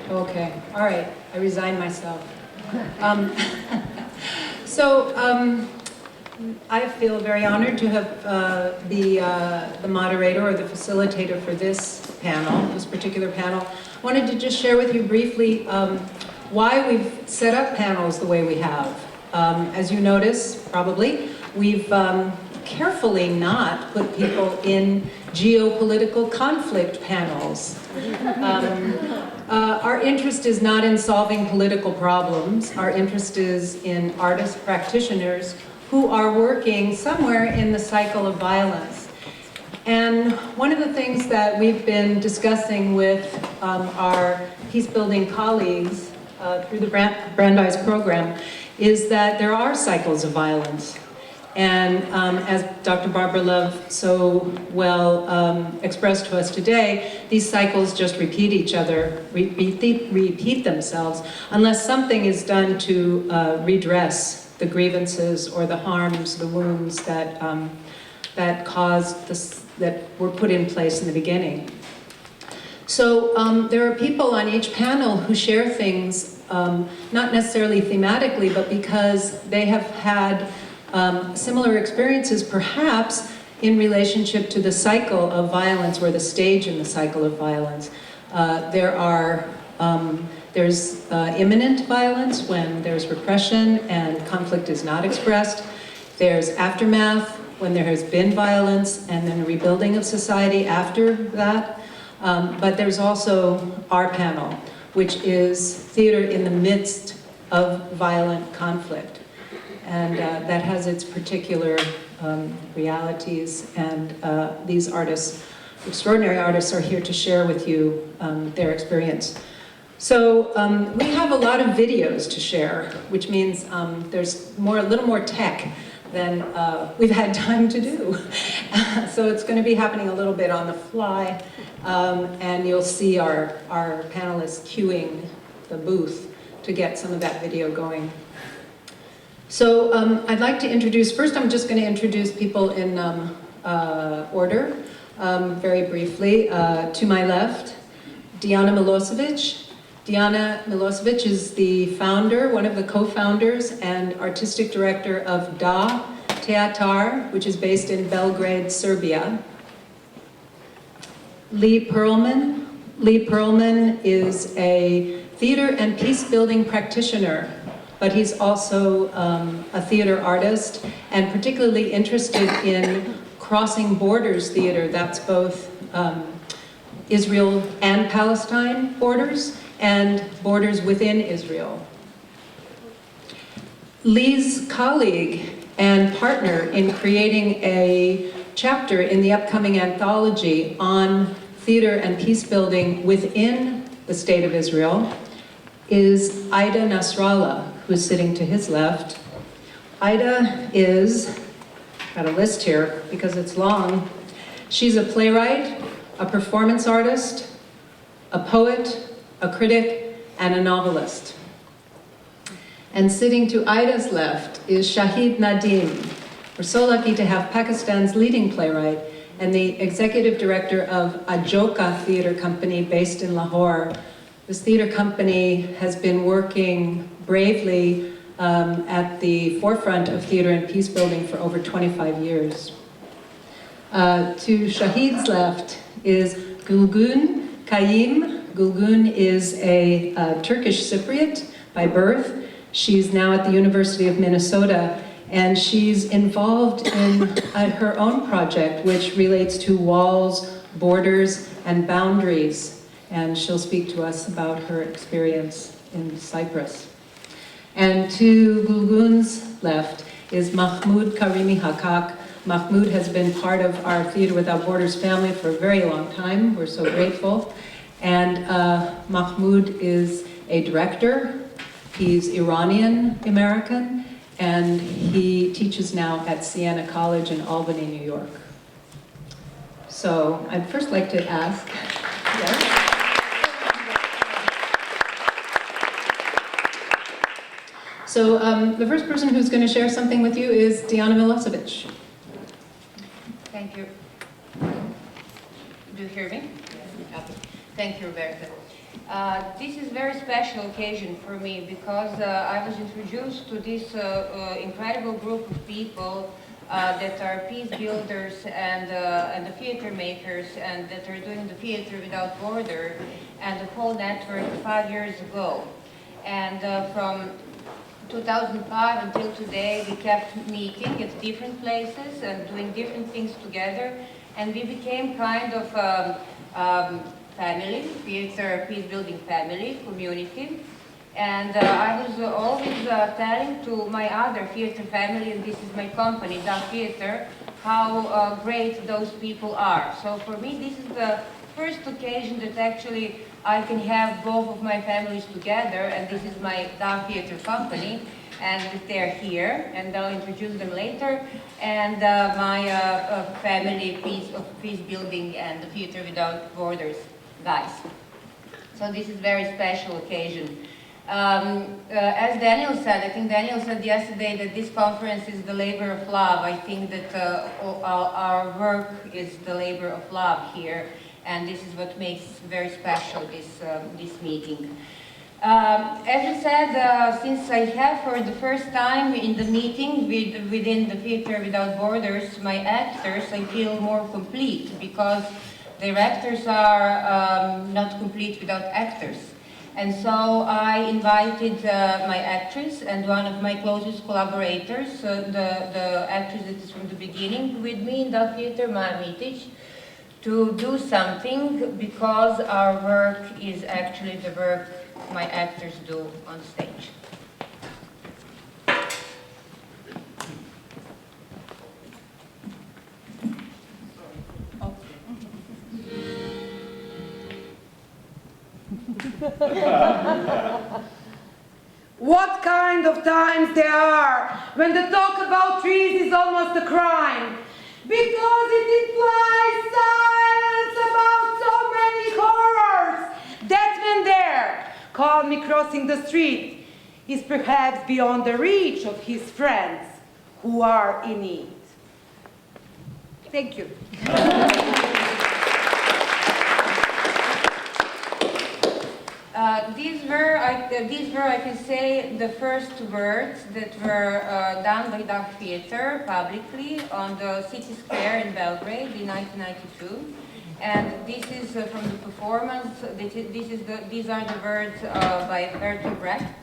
Okay, all right, I resign myself. I feel very honored to have be the moderator or the facilitator for this panel, this particular panel. I wanted to just share with you briefly why we've set up panels the way we have. As you notice, probably, we've carefully not put people in geopolitical conflict panels. Our interest is not in solving political problems. Our interest is in artist practitioners who are working somewhere in the cycle of violence. And one of the things that we've been discussing with our peace-building colleagues through the Brandeis program is that there are cycles of violence. And as Dr. Barbara Love so well expressed to us today, these cycles just repeat each other, repeat themselves, unless something is done to redress the grievances or the harms, the wounds that that caused this, that were put in place in the beginning. So there are people on each panel who share things, not necessarily thematically, but because they have had similar experiences, perhaps in relationship to the cycle of violence or the stage in the cycle of violence. There's imminent violence when there's repression and conflict is not expressed. There's aftermath when there has been violence and then a rebuilding of society after that. But there's also our panel, which is theater in the midst of violent conflict. And that has its particular realities, and these artists, extraordinary artists, are here to share with you their experience. So we have a lot of videos to share, which means there's a little more tech than we've had time to do. So it's going to be happening a little bit on the fly, and you'll see our panelists queuing the booth to get some of that video going. So I'd like to introduce, first I'm just going to introduce people in order, very briefly. To my left, Dijana Milosevic. Dijana Milosevic is the founder, one of the co-founders and artistic director of Da Teatar, which is based in Belgrade, Serbia. Lee Perlman. Lee Perlman is a theater and peace-building practitioner, but he's also a theater artist and particularly interested in crossing borders theater. That's both Israel and Palestine borders and borders within Israel. Lee's colleague and partner in creating a chapter in the upcoming anthology on theater and peace building within the State of Israel is Aida Nasrallah, who's sitting to his left. Aida is, got a list here because it's long. She's a playwright, a performance artist, a poet, a critic, and a novelist. And sitting to Aida's left is Shahid Nadeem. We're so lucky to have Pakistan's leading playwright and the executive director of Ajoka Theatre Company based in Lahore. This theater company has been working bravely at the forefront of theater and peace building for over 25 years. To Shahid's left is Kayim. Gülgün is a Turkish Cypriot by birth. She's now at the University of Minnesota, and she's involved in her own project, which relates to walls, borders, and boundaries. And she'll speak to us about her experience in Cyprus. And to Gülgün's left is Mahmood Karimi-Hakak. Mahmood has been part of our Theater Without Borders family for a very long time. We're so grateful. And Mahmood is a director. He's Iranian-American, and he teaches now at Siena College in Albany, New York. So I'd first like to ask, yes? So the first person who's going to share something with you is Dijana Milosevic. Thank you. Do you hear me? Okay. Thank you, Roberta. This is a very special occasion for me because I was introduced to this incredible group of people that are peace builders and the theater makers and that are doing the Theater Without Border and the whole network 5 years ago. And from 2005 until today, we kept meeting at different places and doing different things together, and we became kind of family, theater, peace-building family, community. And I was always telling to my other theater family, and this is my company, Da Theater, how great those people are. So for me, this is the first occasion that actually I can have both of my families together, and this is my Da Theater company, and they're here, and I'll introduce them later, and my family peace building and the Theater Without Borders guys. So this is a very special occasion. As Daniel said, I think Daniel said yesterday that this conference is the labor of love. I think that our work is the labor of love here, and this is what makes very special this meeting. As you said, since I have for the first time in the meeting within the Theater Without Borders, my actors, I feel more complete because directors are not complete without actors. And so I invited my actress and one of my closest collaborators, the actress that is from the beginning with me in the theater, Maja Mitić, to do something because our work is actually the work my actors do on stage. What kind of times there are when the talk about trees is almost a crime, because it implies silence about so many horrors. That man there, calmly crossing the street, is perhaps beyond the reach of his friends who are in need. Thank you. These were, I can say, the first words that were done by Da Theater publicly on the city square in Belgrade in 1992. And this is from the performance. These are the words by Bertolt Brecht.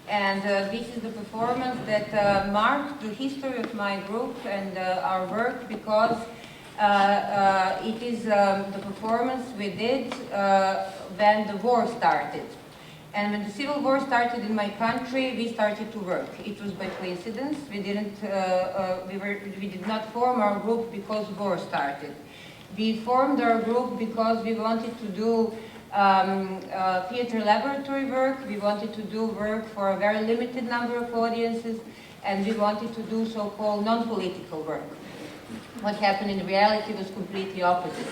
And this is the performance that marked the history of my group and our work, because it is the performance we did when the war started. And when the civil war started in my country, we started to work. It was by coincidence. We did not form our group because war started. We formed our group because we wanted to do theater laboratory work. We wanted to do work for a very limited number of audiences, and we wanted to do so-called non-political work. What happened in reality was completely opposite.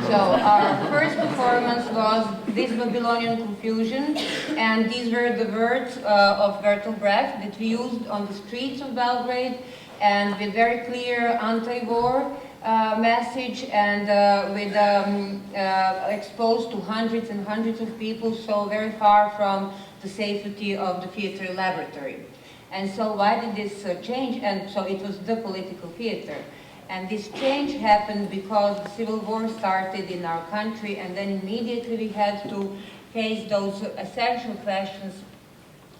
So our first performance was this Babylonian confusion, and these were the words of Bertolt Brecht that we used on the streets of Belgrade, and with very clear anti-war message, and exposed to hundreds and hundreds of people, so very far from the safety of the theater laboratory. And so why did this change? And so it was the political theater. And this change happened because the civil war started in our country, and then immediately we had to face those essential questions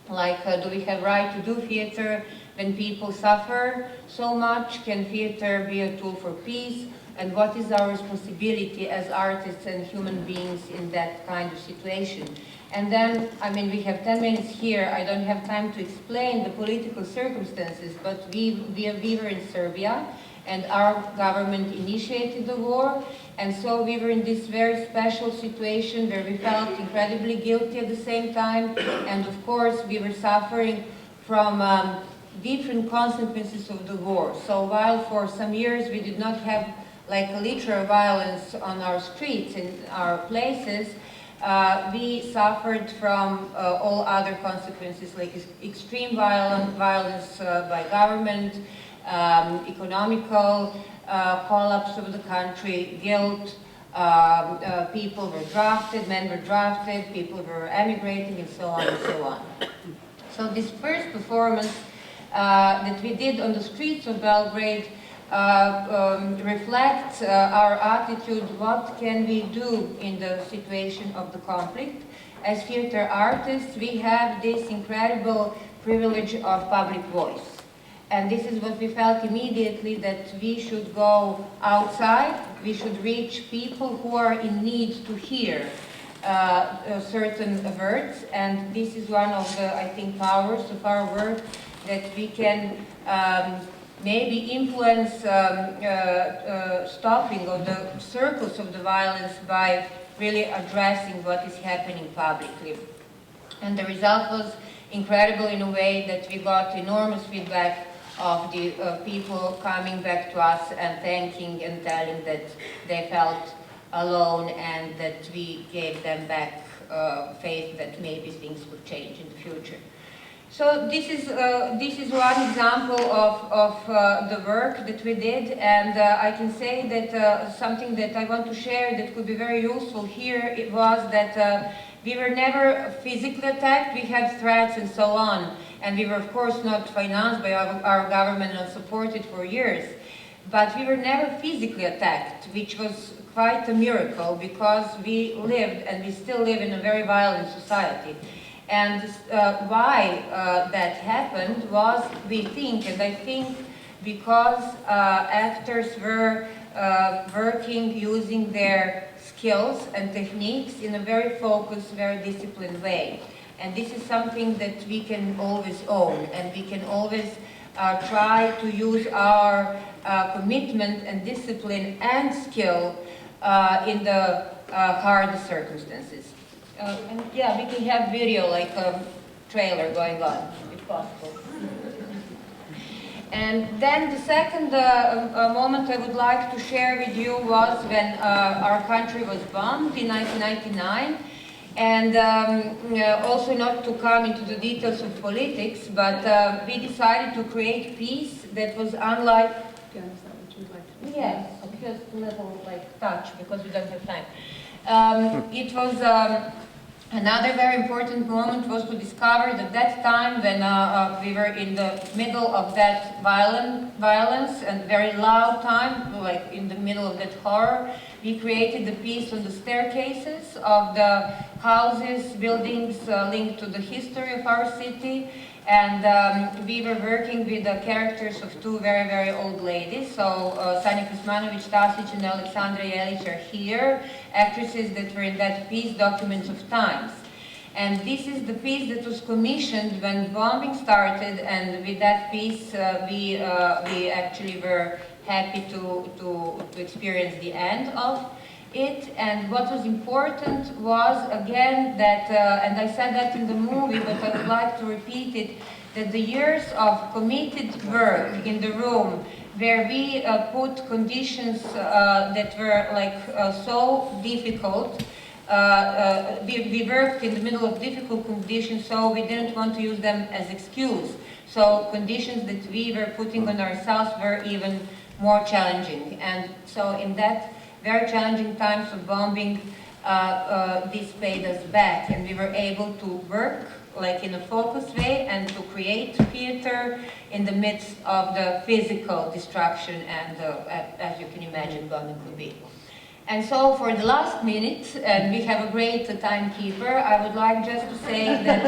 like, do we have right to do theater when people suffer so much? Can theater be a tool for peace? And what is our responsibility as artists and human beings in that kind of situation? And then, I mean, we have 10 minutes here. I don't have time to explain the political circumstances, but we were in Serbia, and our government initiated the war, and so we were in this very special situation where we felt incredibly guilty at the same time, and of course we were suffering from different consequences of the war. So while for some years we did not have like a literal violence on our streets, in our places, we suffered from all other consequences, like extreme violence by government, economical collapse of the country, guilt, People were drafted, men were drafted, people were emigrating, and so on and so on. So this first performance that we did on the streets of Belgrade reflects our attitude, what can we do in the situation of the conflict. As theater artists, we have this incredible privilege of public voice. And this is what we felt immediately, that we should go outside, we should reach people who are in need to hear certain words, and this is one of the, I think, powers of our work, that we can maybe influence stopping of the circles of the violence by really addressing what is happening publicly. And the result was incredible in a way that we got enormous feedback of the people coming back to us and thanking and telling that they felt alone and that we gave them back faith that maybe things would change in the future. So this is one example of the work that we did, and I can say that something that I want to share that could be very useful here, it was that we were never physically attacked. We had threats and so on, and we were of course not financed by our government and supported for years, but we were never physically attacked, which was quite a miracle, because we lived and we still live in a very violent society. And why that happened was, we think, and I think because actors were working using their skills and techniques in a very focused, very disciplined way. And this is something that we can always own, and we can always try to use our commitment and discipline and skill in the hardest circumstances. And yeah, we can have video, like a trailer going on, if possible. And then the second moment I would like to share with you was when our country was bombed in 1999. And also, not to come into the details of politics, but we decided to create peace that was unlike... Do you understand what you'd like to do? Yes, just a little touch, because we don't have time. It was... Another very important moment was to discover that that time when we were in the middle of that violence and very loud time, like in the middle of that horror, we created the piece on the staircases of the houses, buildings linked to the history of our city. And we were working with the characters of two very, very old ladies. So Sanja Kuzmanović, Tasić, and Alexandra Jelić are here, actresses that were in that piece, Documents of Times. And this is the piece that was commissioned when bombing started, and with that piece we actually were happy to experience the end of it. And what was important was, again, that, and I said that in the movie, but I would like to repeat it, that the years of committed work in the room, where we put conditions that were so difficult, we worked in the middle of difficult conditions, so we didn't want to use them as excuse. So conditions that we were putting on ourselves were even more challenging. And so in that very challenging times of bombing, this paid us back, and we were able to work in a focused way and to create theater in the midst of the physical destruction and, as you can imagine, bombing could be. And so for the last minute, and we have a great timekeeper, I would like just to say that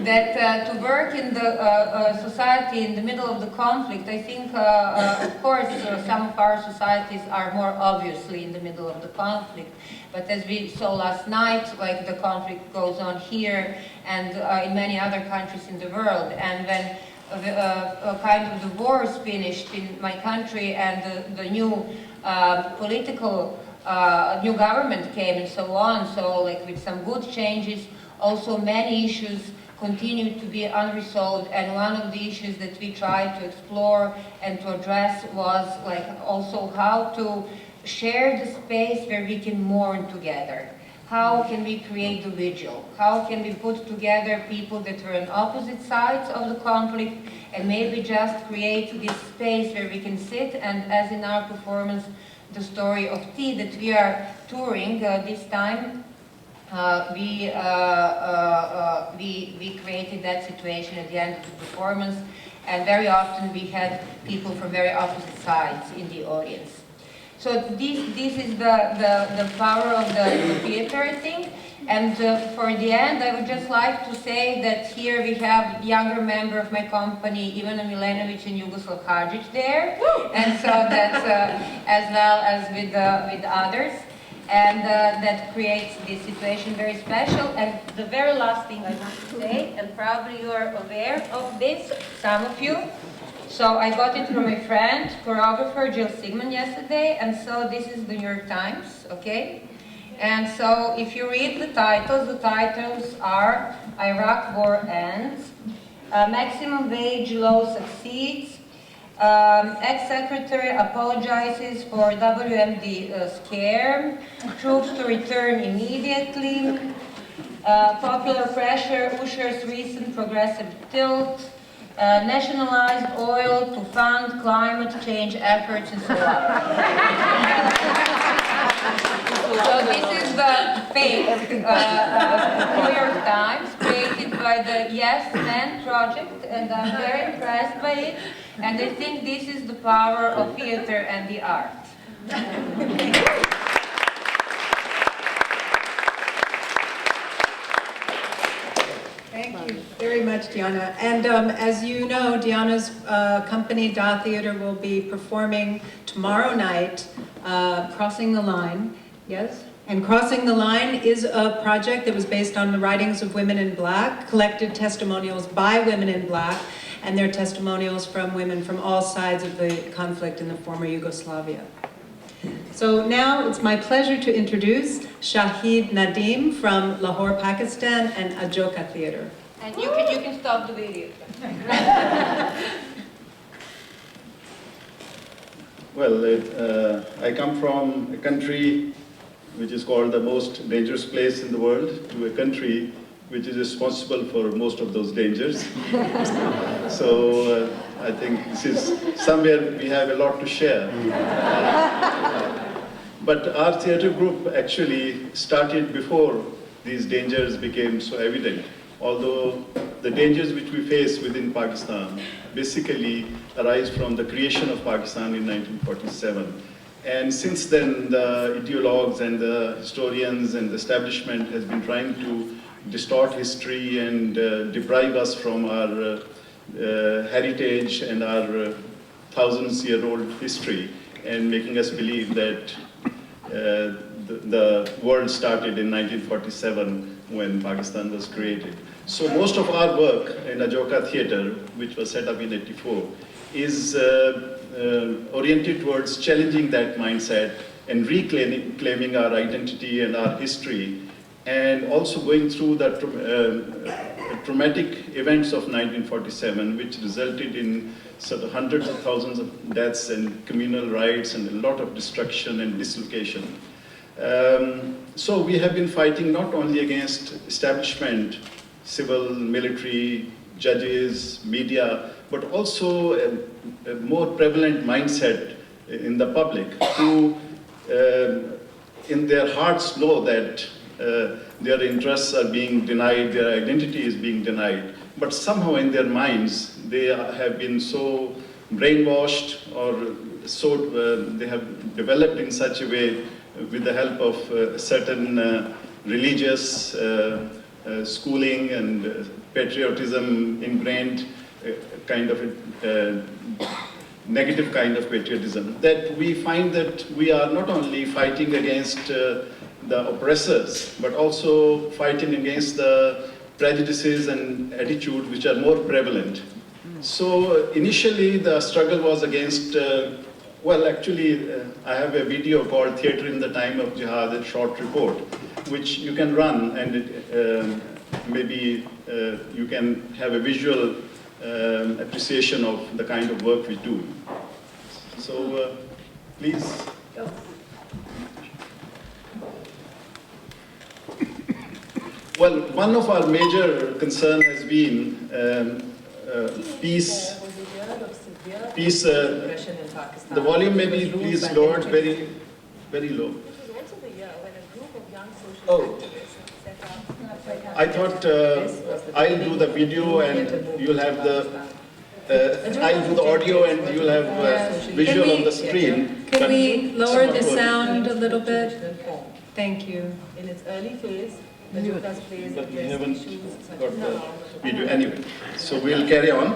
that to work in the society in the middle of the conflict, I think, of course, some of our societies are more obviously in the middle of the conflict. But as we saw last night, the conflict goes on here and in many other countries in the world. And when kind of the war is finished in my country and the new political new government came and so on, so with some good changes, also many issues continue to be unresolved. And one of the issues that we tried to explore and to address was also how to share the space where we can mourn together. How can we create the vigil? How can we put together people that were on opposite sides of the conflict and maybe just create this space where we can sit and, as in our performance, the story of tea that we are touring this time. We created that situation at the end of the performance, and very often we had people from very opposite sides in the audience. So this is the power of the theater, I think. And for the end, I would just like to say that here we have younger member of my company, Ivana Milenovic and Jugoslav Hadžić there. And so that's as well as with others. And that creates this situation very special. And the very last thing I want to say, and probably you are aware of this, some of you. So I got it from my friend, choreographer Jill Sigmund yesterday, and so this is the New York Times, okay? And so if you read the titles are Iraq War Ends, Maximum Wage Law Succeeds, Ex-Secretary Apologizes for WMD Scare, Troops to Return Immediately, Popular Pressure ushers recent progressive tilt, nationalized oil to fund climate change efforts and so on. So this is the fake New York Times created by the Yes Men project, and I'm very impressed by it. And I think this is the power of theater and the art. Thank you very much, Dijana. And as you know, Dijana's company, Da Theater, will be performing tomorrow night, Crossing the Line. Yes? And Crossing the Line is a project that was based on the writings of women in black, collected testimonials by women in black, and their testimonials from women from all sides of the conflict in the former Yugoslavia. So now it's my pleasure to introduce Shahid Nadeem from Lahore, Pakistan, and Ajoka Theater. And you can stop the video. Well, I come from a country which is called the most dangerous place in the world, to a country which is responsible for most of those dangers. So I think this is somewhere we have a lot to share. But our theatre group actually started before these dangers became so evident. Although the dangers which we face within Pakistan basically arise from the creation of Pakistan in 1947. And since then, the ideologues and the historians and the establishment has been trying to distort history and deprive us from our heritage and our thousands-year-old history, and making us believe that the world started in 1947 when Pakistan was created. So most of our work in Ajoka Theatre, which was set up in '84, is oriented towards challenging that mindset and reclaiming our identity and our history, and also going through the traumatic events of 1947, which resulted in sort of hundreds of thousands of deaths and communal riots and a lot of destruction and dislocation. So we have been fighting not only against establishment, civil, military, judges, media, but also a more prevalent mindset in the public who in their hearts know that their interests are being denied, their identity is being denied, but somehow in their minds they have been so brainwashed, or so they have developed in such a way with the help of certain religious schooling and patriotism ingrained kind of a negative kind of patriotism, that we find that we are not only fighting against the oppressors, but also fighting against the prejudices and attitudes which are more prevalent. So initially the struggle was against, well actually I have a video called Theatre in the Time of Jihad, a short report, which you can run, and maybe you can have a visual appreciation of the kind of work we do. So please. Go. Well, one of our major concern has been peace. The volume may be please lowered very very low. This was also the year when a group of young social Oh. activists set up. I thought I'll do the video and you'll have the, I'll do the audio and you'll have visual Can we- on the screen. Can but we lower the somewhat working. sound a little bit? Thank you. In its early phase, Ajoka's plays But we addressed haven't issues such got as the video anyway. So we'll carry on.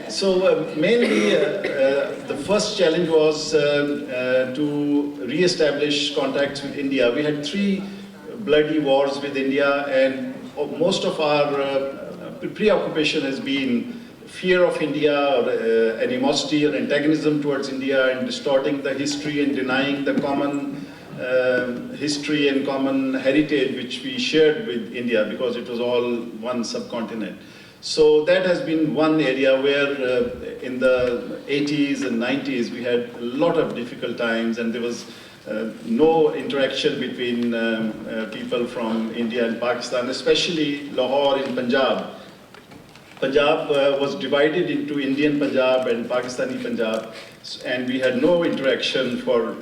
So, mainly the first challenge was to re-establish contacts with India. We had 3 bloody wars with India, and most of our preoccupation has been fear of India, or animosity or antagonism towards India, and distorting the history and denying the common history and common heritage which we shared with India, because it was all one subcontinent. So that has been one area where in the 80s and 90s we had a lot of difficult times, and there was no interaction between people from India and Pakistan, especially Lahore in Punjab. Punjab was divided into Indian Punjab and Pakistani Punjab, and we had no interaction for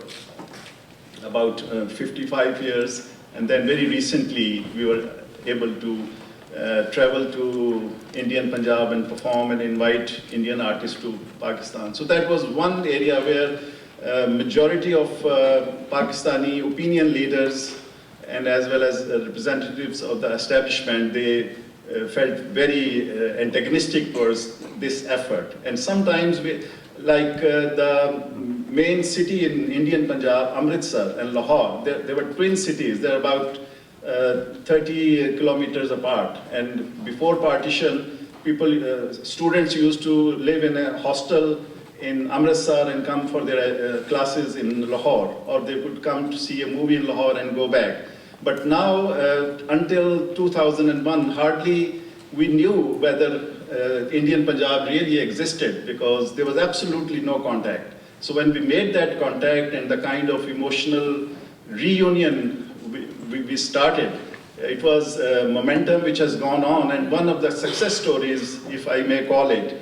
about 55 years, and then very recently we were able to travel to Indian Punjab and perform and invite Indian artists to Pakistan. So that was one area where majority of Pakistani opinion leaders and as well as representatives of the establishment, they felt very antagonistic towards this effort. And sometimes the main city in Indian Punjab, Amritsar and Lahore, they were twin cities. They're about 30 kilometers apart. And before partition, students used to live in a hostel in Amritsar and come for their classes in Lahore, or they could come to see a movie in Lahore and go back. But now, until 2001, hardly we knew whether Indian Punjab really existed, because there was absolutely no contact. So when we made that contact and the kind of emotional reunion we started, it was momentum which has gone on, and one of the success stories, if I may call it,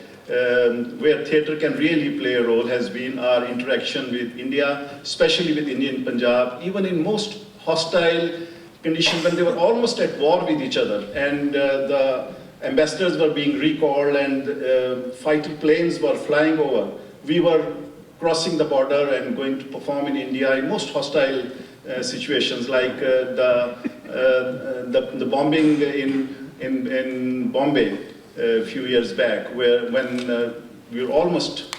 where theatre can really play a role, has been our interaction with India, especially with Indian Punjab, even in most hostile conditions when they were almost at war with each other, and the ambassadors were being recalled and fighter planes were flying over. We were crossing the border and going to perform in India in most hostile situations, like the bombing in Bombay a few years back, when we were almost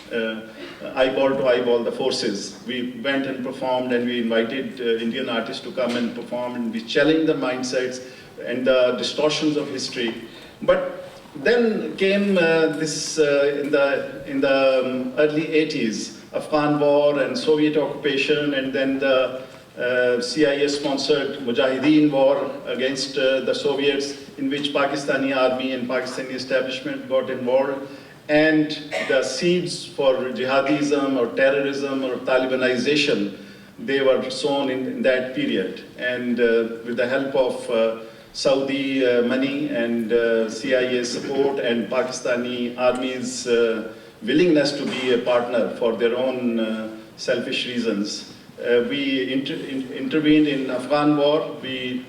eyeball to eyeball the forces. We went and performed, and we invited Indian artists to come and perform, and we challenged the mindsets and the distortions of history. But then came this in the early 80s, Afghan war and Soviet occupation, and then the CIA-sponsored Mujahideen war against the Soviets, in which Pakistani army and Pakistani establishment got involved, and the seeds for jihadism or terrorism or Talibanization, they were sown in that period. And with the help of Saudi money and CIA support and Pakistani army's willingness to be a partner for their own selfish reasons, we intervened in Afghan war. We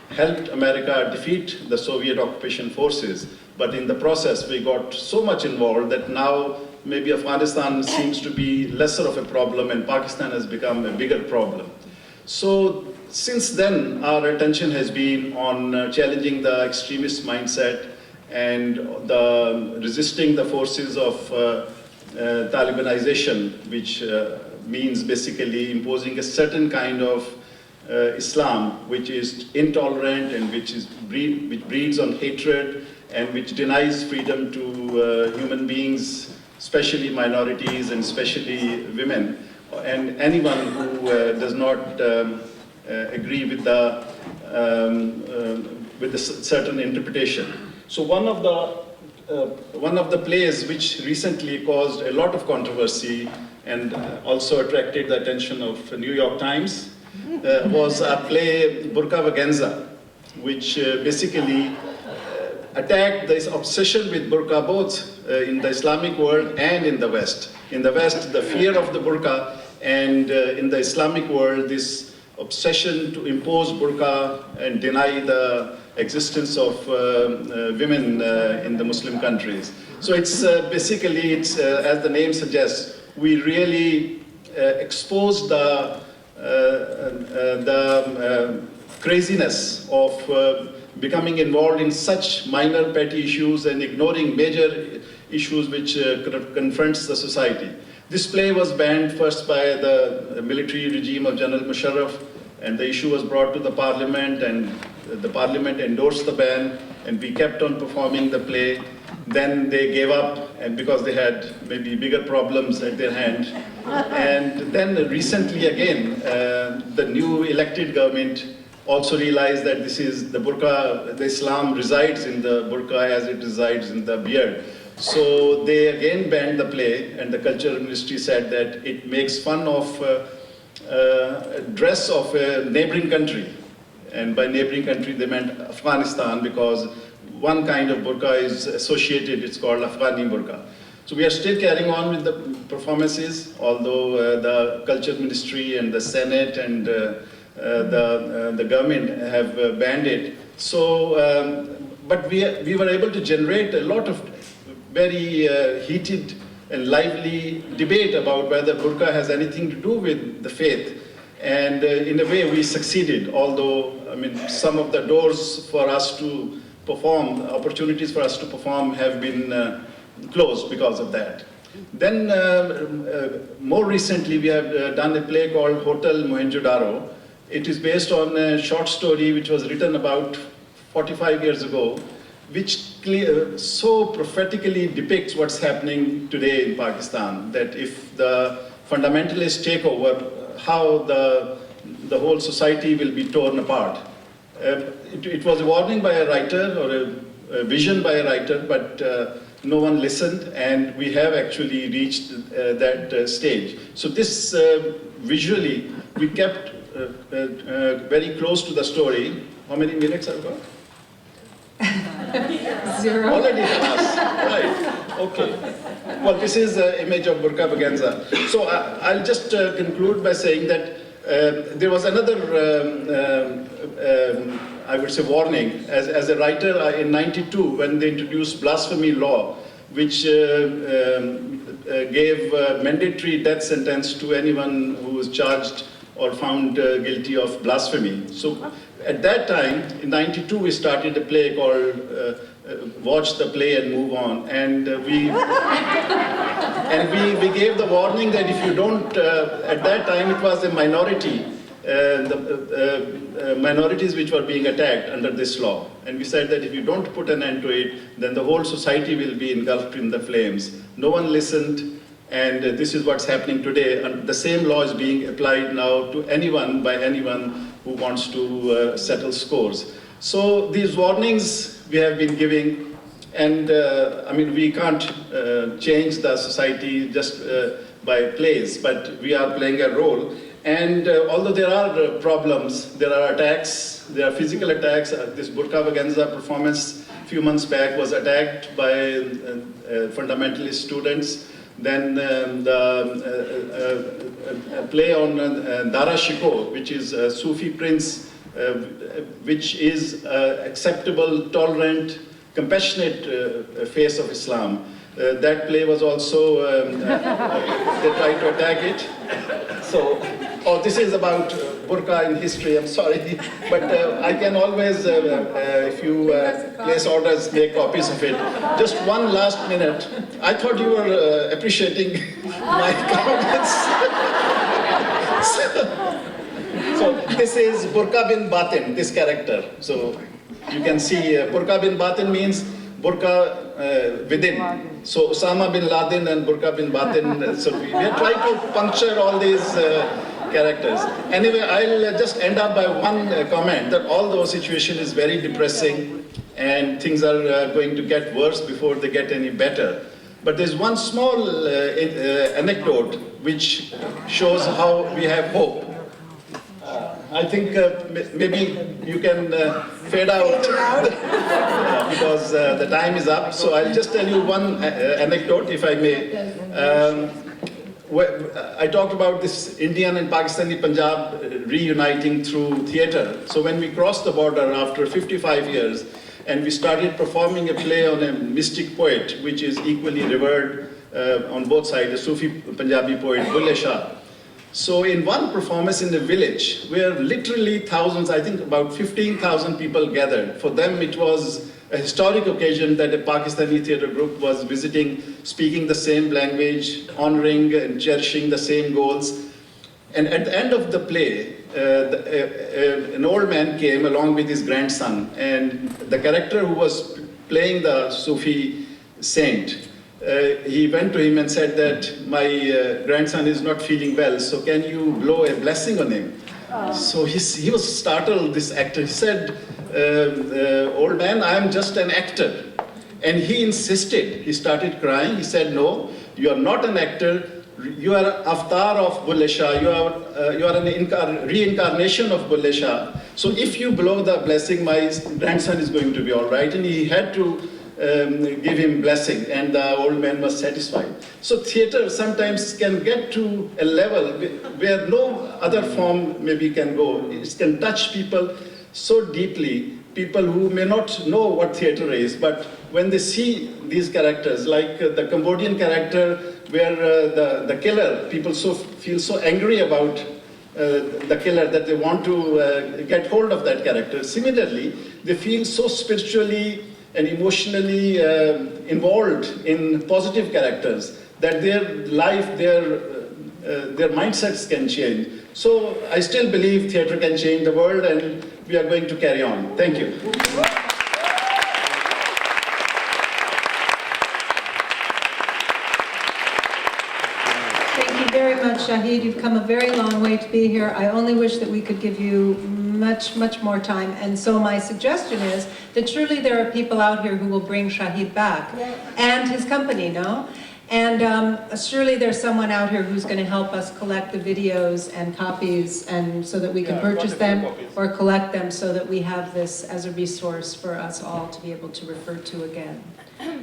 helped America defeat the Soviet occupation forces, but in the process we got so much involved that now maybe Afghanistan seems to be lesser of a problem and Pakistan has become a bigger problem. So since then our attention has been on challenging the extremist mindset and resisting the forces of Talibanization, which means basically imposing a certain kind of Islam which is intolerant and which breeds on hatred and which denies freedom to human beings, especially minorities and especially women, and anyone who does not agree with the certain interpretation. So one of the plays which recently caused a lot of controversy and also attracted the attention of the New York Times was a play, Burqa Vaganza, which basically attacked this obsession with burqa both in the Islamic world and in the West. In the West, the fear of the burqa, and in the Islamic world, this obsession to impose burqa and deny the existence of women in the Muslim countries. So it's basically, it's, as the name suggests, we really expose the craziness of becoming involved in such minor petty issues and ignoring major issues which confronts the society. This play was banned first by the military regime of General Musharraf, and the issue was brought to the parliament, and the parliament endorsed the ban, and we kept on performing the play. Then they gave up, and because they had maybe bigger problems at their hand. And then recently again, the new elected government also realized that this is the burqa, the Islam resides in the burqa as it resides in the beard. So they again banned the play, and the culture ministry said that it makes fun of dress of a neighboring country. And by neighboring country, they meant Afghanistan, because one kind of burqa is associated, it's called Afghani burqa. So we are still carrying on with the performances, although the culture ministry and the Senate and the government have banned it. So, but we were able to generate a lot of very heated and lively debate about whether burqa has anything to do with the faith. And in a way we succeeded, although I mean some of the doors for us to perform, opportunities for us to perform have been closed because of that. Then more recently we have done a play called Hotel Mohenjo-Daro. It is based on a short story which was written about 45 years ago, which so prophetically depicts what's happening today in Pakistan, that if the fundamentalists take over, how the whole society will be torn apart. It was a warning by a writer, or a vision by a writer, but no one listened, and we have actually reached that stage. So this visually, we kept very close to the story. How many minutes have we got? 0. Already passed, right, okay. Well, this is the image of burqa vaganza. So I'll just conclude by saying that there was another, I would say, warning. As a writer, in '92, when they introduced blasphemy law, which gave mandatory death sentence to anyone who was charged or found guilty of blasphemy. So at that time, in '92, we started a play called Watch the Play and Move On. And we gave the warning that if you don't, at that time it was a minority, minorities which were being attacked under this law. And we said that if you don't put an end to it, then the whole society will be engulfed in the flames. No one listened. And this is what's happening today. And the same law is being applied now to anyone, by anyone who wants to settle scores. So these warnings we have been giving, and I mean, we can't change the society just by plays, but we are playing a role. And although there are problems, there are attacks, there are physical attacks. This burqa vaganza performance a few months back was attacked by fundamentalist students. Then the play on Dara Shikoh, which is a Sufi prince, which is acceptable, tolerant, compassionate face of Islam. That play was also, they tried to attack it. So, this is about burqa in history, I'm sorry. But I can always, if you place orders, make copies of it. Just one last minute. I thought you were appreciating my comments. So this is Burqa bin Batin, this character. So you can see Burqa bin Batin means burqa within. So Osama bin Laden and Burqa bin Batin. So we are trying to puncture all these characters. Anyway, I'll just end up by one comment that although situation is very depressing and things are going to get worse before they get any better, but there's one small anecdote which shows how we have hope. I think maybe you can fade out because the time is up. So I'll just tell you one anecdote, if I may. I talked about this Indian and Pakistani Punjab reuniting through theatre. So when we crossed the border after 55 years, and we started performing a play on a mystic poet, which is equally revered on both sides, a Sufi Punjabi poet, Bulle Shah. So in one performance in the village, where literally thousands, I think about 15,000 people gathered. For them it was a historic occasion that a Pakistani theatre group was visiting, speaking the same language, honoring and cherishing the same goals. And at the end of the play, an old man came along with his grandson, and the character who was playing the Sufi saint, he went to him and said that my grandson is not feeling well, so can you blow a blessing on him? So he was startled, this actor. He said, old man, I am just an actor. And he insisted. He started crying. He said, no, you are not an actor. You are avatar of Bulle Shah. You are an reincarnation of Bulle Shah. So if you blow the blessing, my grandson is going to be all right. And he had to give him blessing, and the old man was satisfied. So theatre sometimes can get to a level where no other form maybe can go. It can touch people so deeply, people who may not know what theatre is, but when they see these characters, like the Cambodian character where the killer, people feel so angry about the killer that they want to get hold of that character. Similarly, they feel so spiritually and emotionally involved in positive characters that their life, their mindsets can change. So I still believe theatre can change the world, and we are going to carry on. Thank you. Thank you very much, Shahid. You've come a very long way to be here. I only wish that we could give you much, much more time. And so my suggestion is that surely there are people out here who will bring Shahid back and his company, no? And surely there's someone out here who's going to help us collect the videos and copies, and so that we can purchase them or collect them, so that we have this as a resource for us all to be able to refer to again.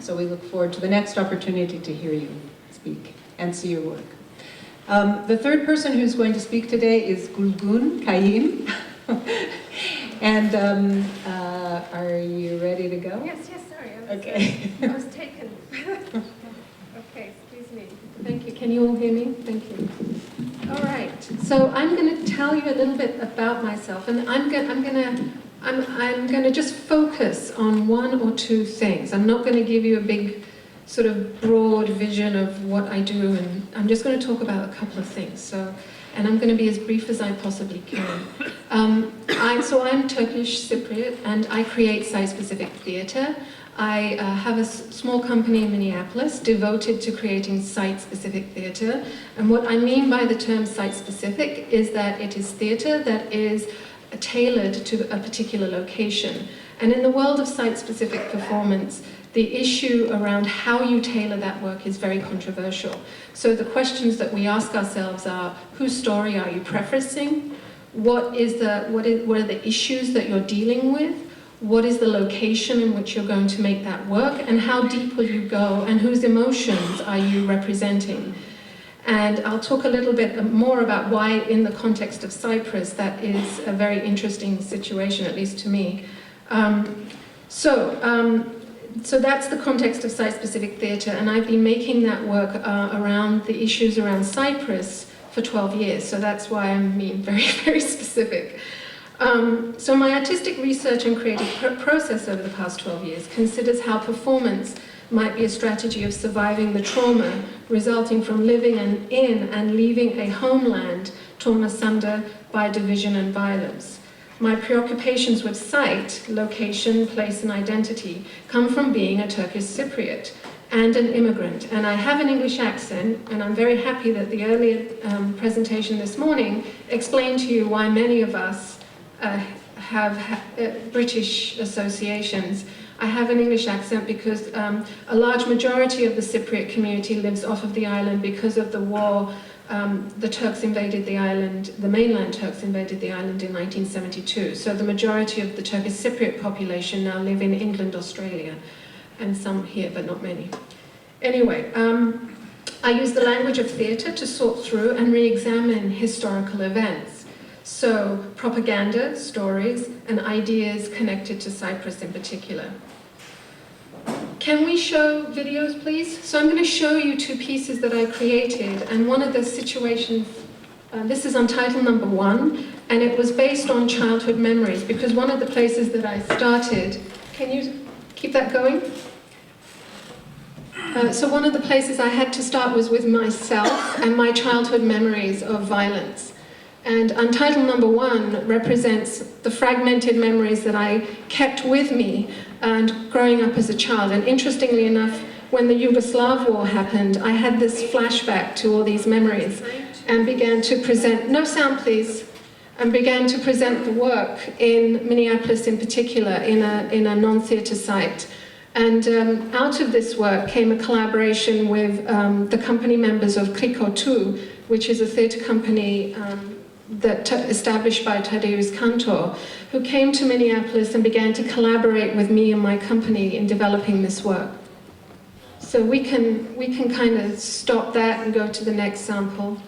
So we look forward to the next opportunity to hear you speak and see your work. The third person who's going to speak today is Gulgun Kayim. And are you ready to go? Yes, sorry. I was taken. Okay, excuse me. Thank you. Can you all hear me? Thank you. All right. So I'm going to tell you a little bit about myself, and I'm going to just focus on one or two things. I'm not going to give you a big sort of broad vision of what I do, and I'm just going to talk about a couple of things. And I'm going to be as brief as I possibly can. I'm Turkish Cypriot, and I create site-specific theatre. I have a small company in Minneapolis devoted to creating site-specific theatre. And what I mean by the term site-specific is that it is theatre that is tailored to a particular location. And in the world of site-specific performance, the issue around how you tailor that work is very controversial. So the questions that we ask ourselves are, whose story are you prefacing? What are the issues that you're dealing with? What is the location in which you're going to make that work? And how deep will you go? And whose emotions are you representing? And I'll talk a little bit more about why, in the context of Cyprus, that is a very interesting situation, at least to me. So that's the context of site-specific theatre, and I've been making that work around the issues around Cyprus for 12 years, so that's why I'm being very, very specific. So my artistic research and creative process over the past 12 years considers how performance might be a strategy of surviving the trauma resulting from living in and leaving a homeland torn asunder by division and violence. My preoccupations with site, location, place, and identity come from being a Turkish Cypriot and an immigrant. And I have an English accent, and I'm very happy that the earlier presentation this morning explained to you why many of us have British associations. I have an English accent because a large majority of the Cypriot community lives off of the island because of the war. The Turks invaded the island, the mainland Turks invaded the island in 1972. So the majority of the Turkish Cypriot population now live in England, Australia, and some here, but not many. Anyway, I use the language of theatre to sort through and re-examine historical events. So propaganda, stories, and ideas connected to Cyprus in particular. Can we show videos, please? So I'm going to show you 2 pieces that I created, and one of the situations, this is on title number 1, and it was based on childhood memories, because one of the places that I started, can you keep that going? So one of the places I had to start was with myself and my childhood memories of violence. And title number 1 represents the fragmented memories that I kept with me and growing up as a child. And interestingly enough, when the Yugoslav war happened, I had this flashback to all these memories and began to present, no sound please, and began to present the work in Minneapolis in particular, in a non-theatre site. And out of this work came a collaboration with the company members of Kriko 2, which is a theatre company established by Tadeusz Kantor, who came to Minneapolis and began to collaborate with me and my company in developing this work. So we can kind of stop that and go to the next sample.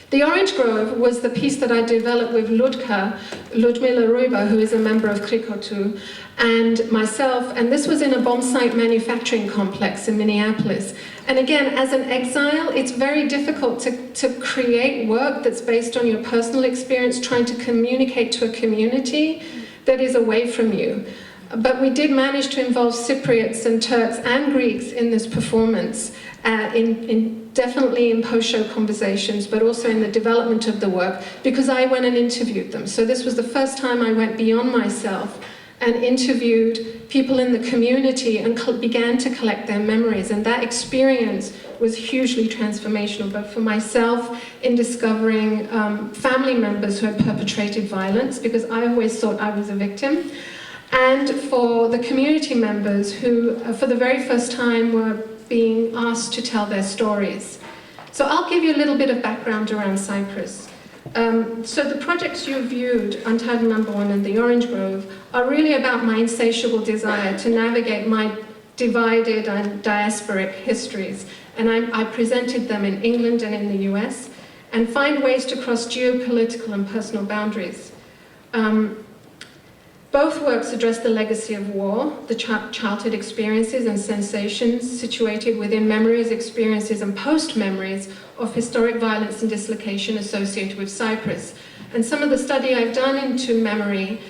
The Orange Grove was the piece that I developed with Ludmila Ruiba, who is a member of Kriko 2, and myself, and this was in a bomb site manufacturing complex in Minneapolis. And again, as an exile, it's very difficult to create work that's based on your personal experience, trying to communicate to a community that is away from you. But we did manage to involve Cypriots and Turks and Greeks in this performance, definitely in post-show conversations, but also in the development of the work, because I went and interviewed them. So this was the first time I went beyond myself and interviewed people in the community and began to collect their memories. And that experience was hugely transformational, both for myself in discovering family members who had perpetrated violence, because I always thought I was a victim, and for the community members who, for the very first time, were being asked to tell their stories. So I'll give you a little bit of background around Cyprus. So the projects you viewed, Untitled Number 1 and The Orange Grove, are really about my insatiable desire to navigate my divided and diasporic histories. And I presented them in England and in the US, and find ways to cross geopolitical and personal boundaries. Both works address the legacy of war, the childhood experiences and sensations situated within memories, experiences and post-memories of historic violence and dislocation associated with Cyprus. And some of the study I've done into memory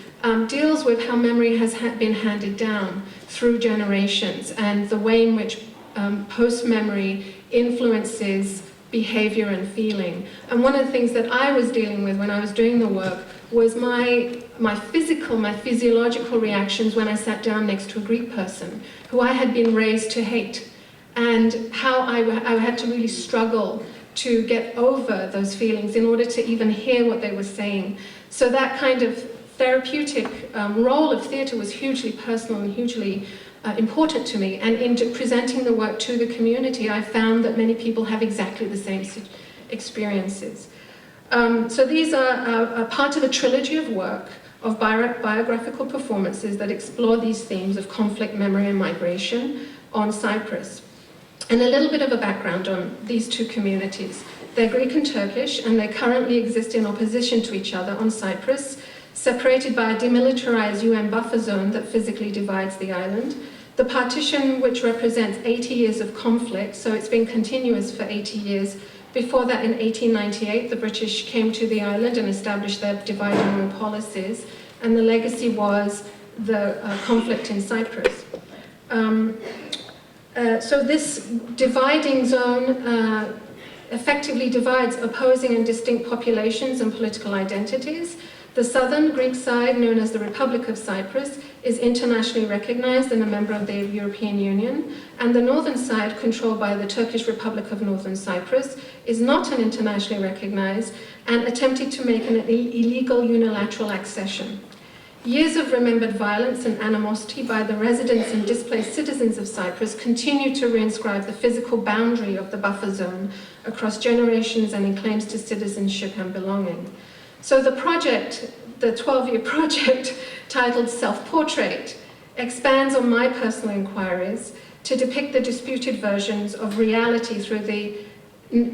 deals with how memory has been handed down through generations and the way in which post-memory influences behavior and feeling. And one of the things that I was dealing with when I was doing the work was my physiological reactions when I sat down next to a Greek person who I had been raised to hate, and how I had to really struggle to get over those feelings in order to even hear what they were saying. So that kind of therapeutic role of theatre was hugely personal and hugely important to me. And in presenting the work to the community, I found that many people have exactly the same experiences. So these are part of a trilogy of work of biographical performances that explore these themes of conflict, memory, and migration on Cyprus. And a little bit of a background on these 2 communities. They're Greek and Turkish, and they currently exist in opposition to each other on Cyprus, separated by a demilitarized UN buffer zone that physically divides the island. The partition, which represents 80 years of conflict, so it's been continuous for 80 years. Before that, in 1898, the British came to the island and established their divide and rule policies, and the legacy was the conflict in Cyprus. So this dividing zone effectively divides opposing and distinct populations and political identities. The southern Greek side, known as the Republic of Cyprus, is internationally recognized and a member of the European Union, and the northern side, controlled by the Turkish Republic of Northern Cyprus, is not an internationally recognized and attempted to make an illegal unilateral accession. Years of remembered violence and animosity by the residents and displaced citizens of Cyprus continue to reinscribe the physical boundary of the buffer zone across generations and in claims to citizenship and belonging. So the project, the 12-year project titled Self-Portrait, expands on my personal inquiries to depict the disputed versions of reality through the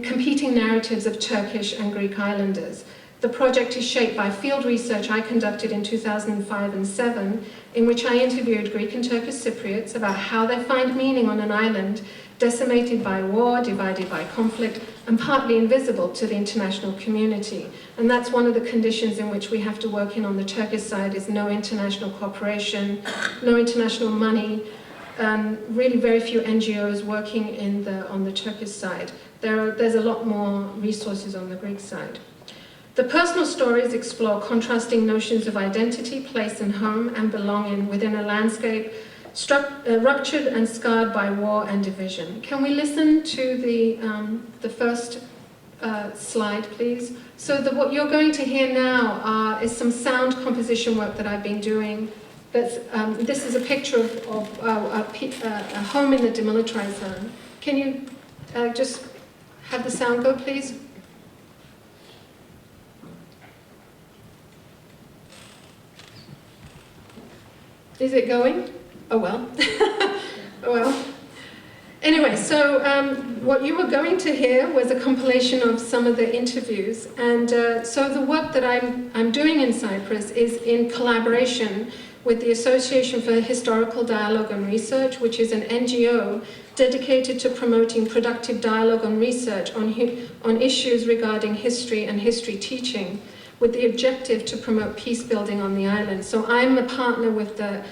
competing narratives of Turkish and Greek islanders. The project is shaped by field research I conducted in 2005 and 2007, in which I interviewed Greek and Turkish Cypriots about how they find meaning on an island decimated by war, divided by conflict, and partly invisible to the international community. And that's one of the conditions in which we have to work in on the Turkish side, is no international cooperation, no international money, really very few NGOs working on the Turkish side. There's a lot more resources on the Greek side. The personal stories explore contrasting notions of identity, place and home, and belonging within a landscape ruptured and scarred by war and division. Can we listen to the first slide, please? So what you're going to hear now is some sound composition work that I've been doing. This is a picture of a home in the demilitarized zone. Can you just have the sound go, please? Is it going? Oh well. Oh well. Anyway, so what you were going to hear was a compilation of some of the interviews, and so the work that I'm doing in Cyprus is in collaboration with the Association for Historical Dialogue and Research, which is an NGO dedicated to promoting productive dialogue and research on issues regarding history and history teaching, with the objective to promote peace building on the island. So I'm a partner with the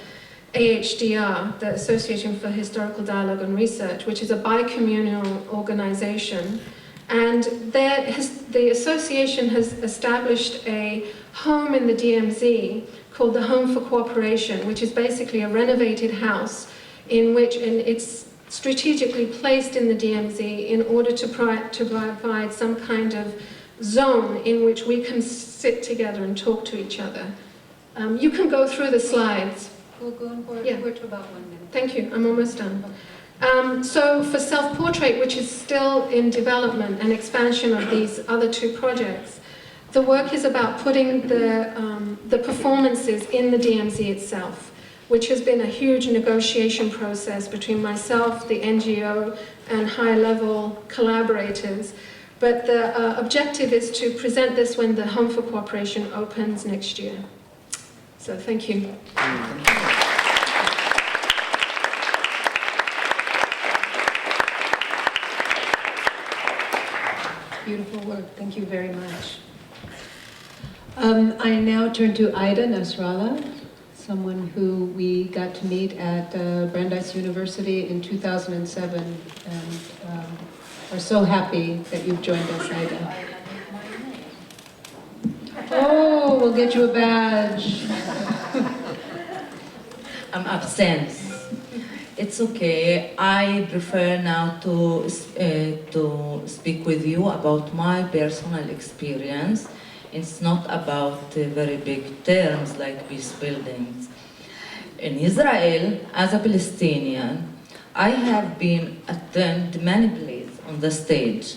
AHDR, the Association for Historical Dialogue and Research, which is a bi-communal organization. And the association has established a home in the DMZ called the Home for Cooperation, which is basically a renovated house in which it's strategically placed in the DMZ in order to provide some kind of zone in which we can sit together and talk to each other. You can go through the slides. We'll go on for, Yeah. we're to about 1 minute. Thank you, I'm almost done. So for Self-Portrait, which is still in development and expansion of these other two projects, the work is about putting the performances in the DMZ itself, which has been a huge negotiation process between myself, the NGO, and high-level collaborators. But the objective is to present this when the Home for Cooperation opens next year. So thank you. Beautiful work. Thank you very much. I now turn to Aida Nasrallah, someone who we got to meet at Brandeis University in 2007, and are so happy that you've joined us, Aida. Oh, we'll get you a badge. I'm absent. It's okay. I prefer now to speak with you about my personal experience. It's not about very big terms like peace buildings. In Israel, as a Palestinian, I have been attended many places on the stage,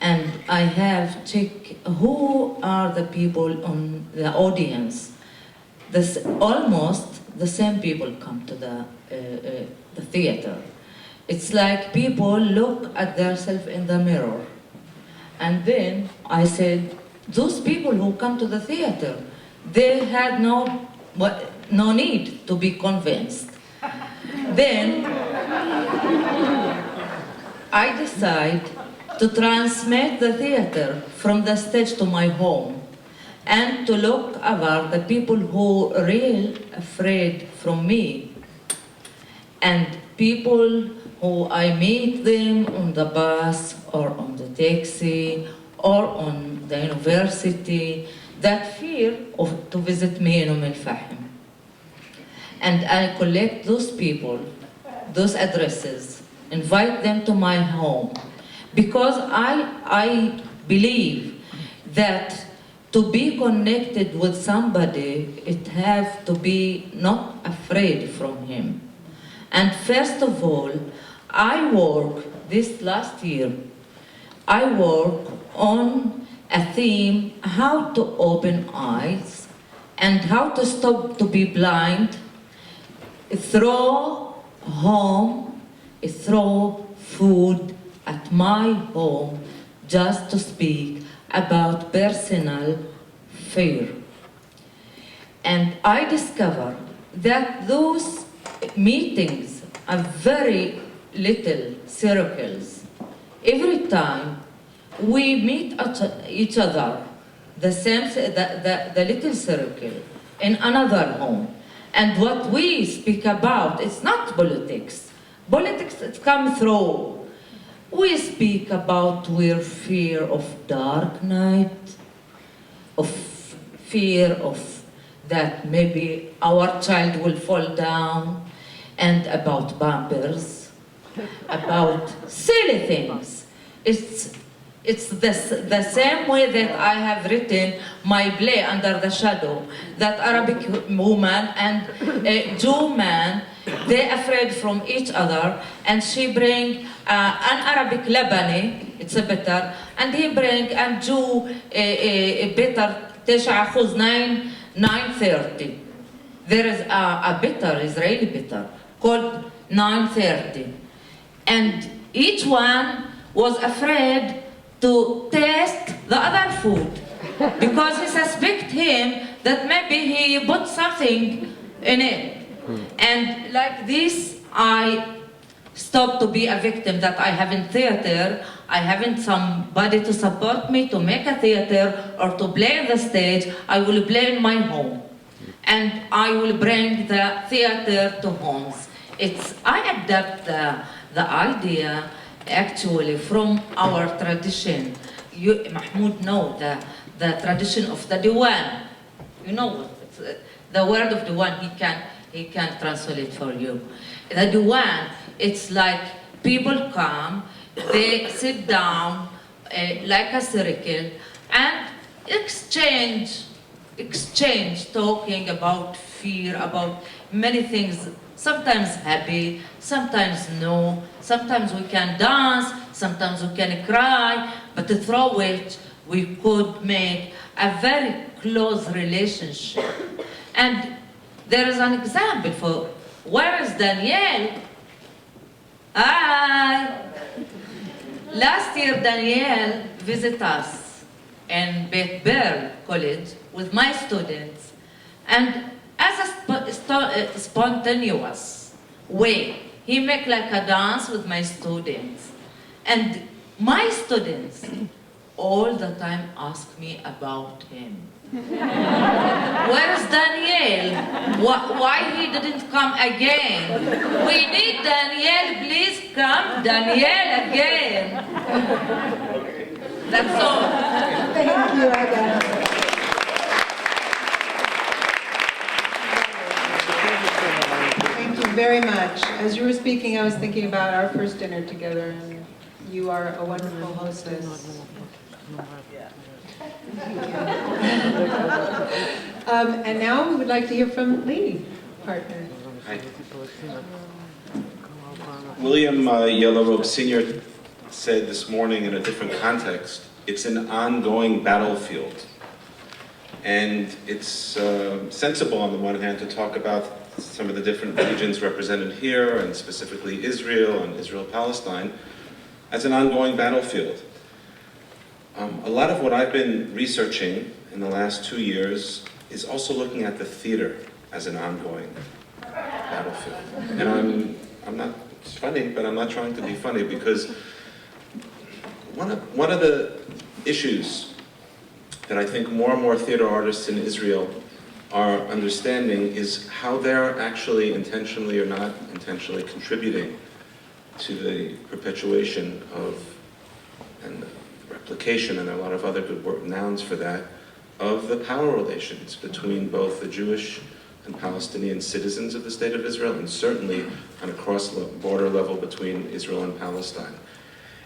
and I have checked who are the people on the audience. Almost the same people come to the theater. It's like people look at themselves in the mirror. And then I said, those people who come to the theater, they had no need to be convinced. Then I decide to transmit the theater from the stage to my home and to look about the people who are real afraid from me, and people who I meet them on the bus or on the taxi or on the university that fear to visit me in Al-Fahim. And I collect those people, those addresses, invite them to my home, because I believe that to be connected with somebody, it have to be not afraid from him. And first of all, I work this last year, I work on a theme, how to open eyes and how to stop to be blind through home throw food at my home just to speak about personal fear. And I discovered that those meetings are very little circles. Every time we meet each other, the little circle in another home. And what we speak about, it's not politics. Politics, it comes through. We speak about fear of dark night, of fear of that maybe our child will fall down, and about bumpers, about silly things. It's the same way that I have written my play Under the Shadow, that Arabic woman and a Jew man, they're afraid from each other, and she bring an Arabic Lebanese, it's a bitter, and he bring a Jew a bitter 9:30. There is a bitter, Israeli bitter, called 9:30. And each one was afraid to taste the other food because he suspect him that maybe he put something in it. And like this, I stopped to be a victim, that I haven't theater, I haven't somebody to support me to make a theater or to play on the stage. I will play in my home. And I will bring the theater to homes. I adapt the idea actually from our tradition. Mahmood know the tradition of the Diwan. You know the word of Diwan, he can translate for you. The Diwan, it's like people come, they sit down like a circle and exchange talking about fear, about many things, sometimes happy, sometimes no, sometimes we can dance, sometimes we can cry, but through which we could make a very close relationship. And there is an example for, where is Danielle? Hi! Last year Danielle visited us in Beit Berl College with my students, and as a spontaneous way, he make like a dance with my students. And my students all the time ask me about him. Where is Danielle? Why he didn't come again? We need Danielle, please come, Danielle again. That's all. Thank you, Aida. Thank you very much. As you were speaking, I was thinking about our first dinner together, and you are a wonderful hostess. And now we would like to hear from Lee, partner. Hi. William Yellowrobe Sr. said this morning in a different context, it's an ongoing battlefield. And it's sensible on the one hand to talk about some of the different regions represented here, and specifically Israel and Israel-Palestine, as an ongoing battlefield. A lot of what I've been researching in the last 2 years is also looking at the theater as an ongoing battlefield. And I'm not, it's funny, but I'm not trying to be funny, because one of the issues that I think more and more theater artists in Israel are understanding is how they're actually intentionally or not intentionally contributing to the perpetuation of, and replication, and a lot of other good nouns for that, of the power relations between both the Jewish and Palestinian citizens of the State of Israel, and certainly on a cross-border level between Israel and Palestine.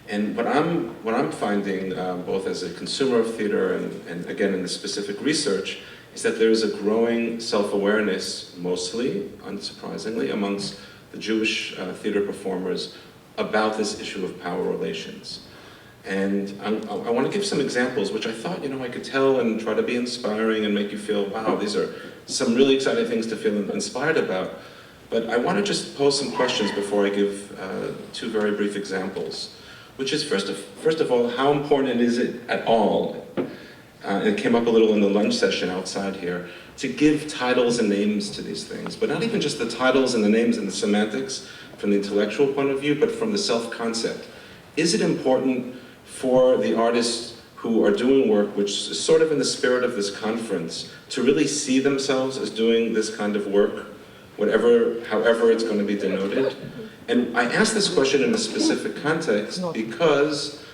And what I'm finding, both as a consumer of theater and again in the specific research, is that there is a growing self-awareness, mostly, unsurprisingly, amongst the Jewish theater performers about this issue of power relations. And I want to give some examples, which I thought, I could tell and try to be inspiring and make you feel, wow, these are some really exciting things to feel inspired about. But I want to just pose some questions before I give two very brief examples, which is first of all, how important is it at all, and it came up a little in the lunch session outside here, to give titles and names to these things, but not even just the titles and the names and the semantics from the intellectual point of view, but from the self-concept. Is it important for the artists who are doing work which is sort of in the spirit of this conference to really see themselves as doing this kind of work, however it's going to be denoted? And I ask this question in a specific context because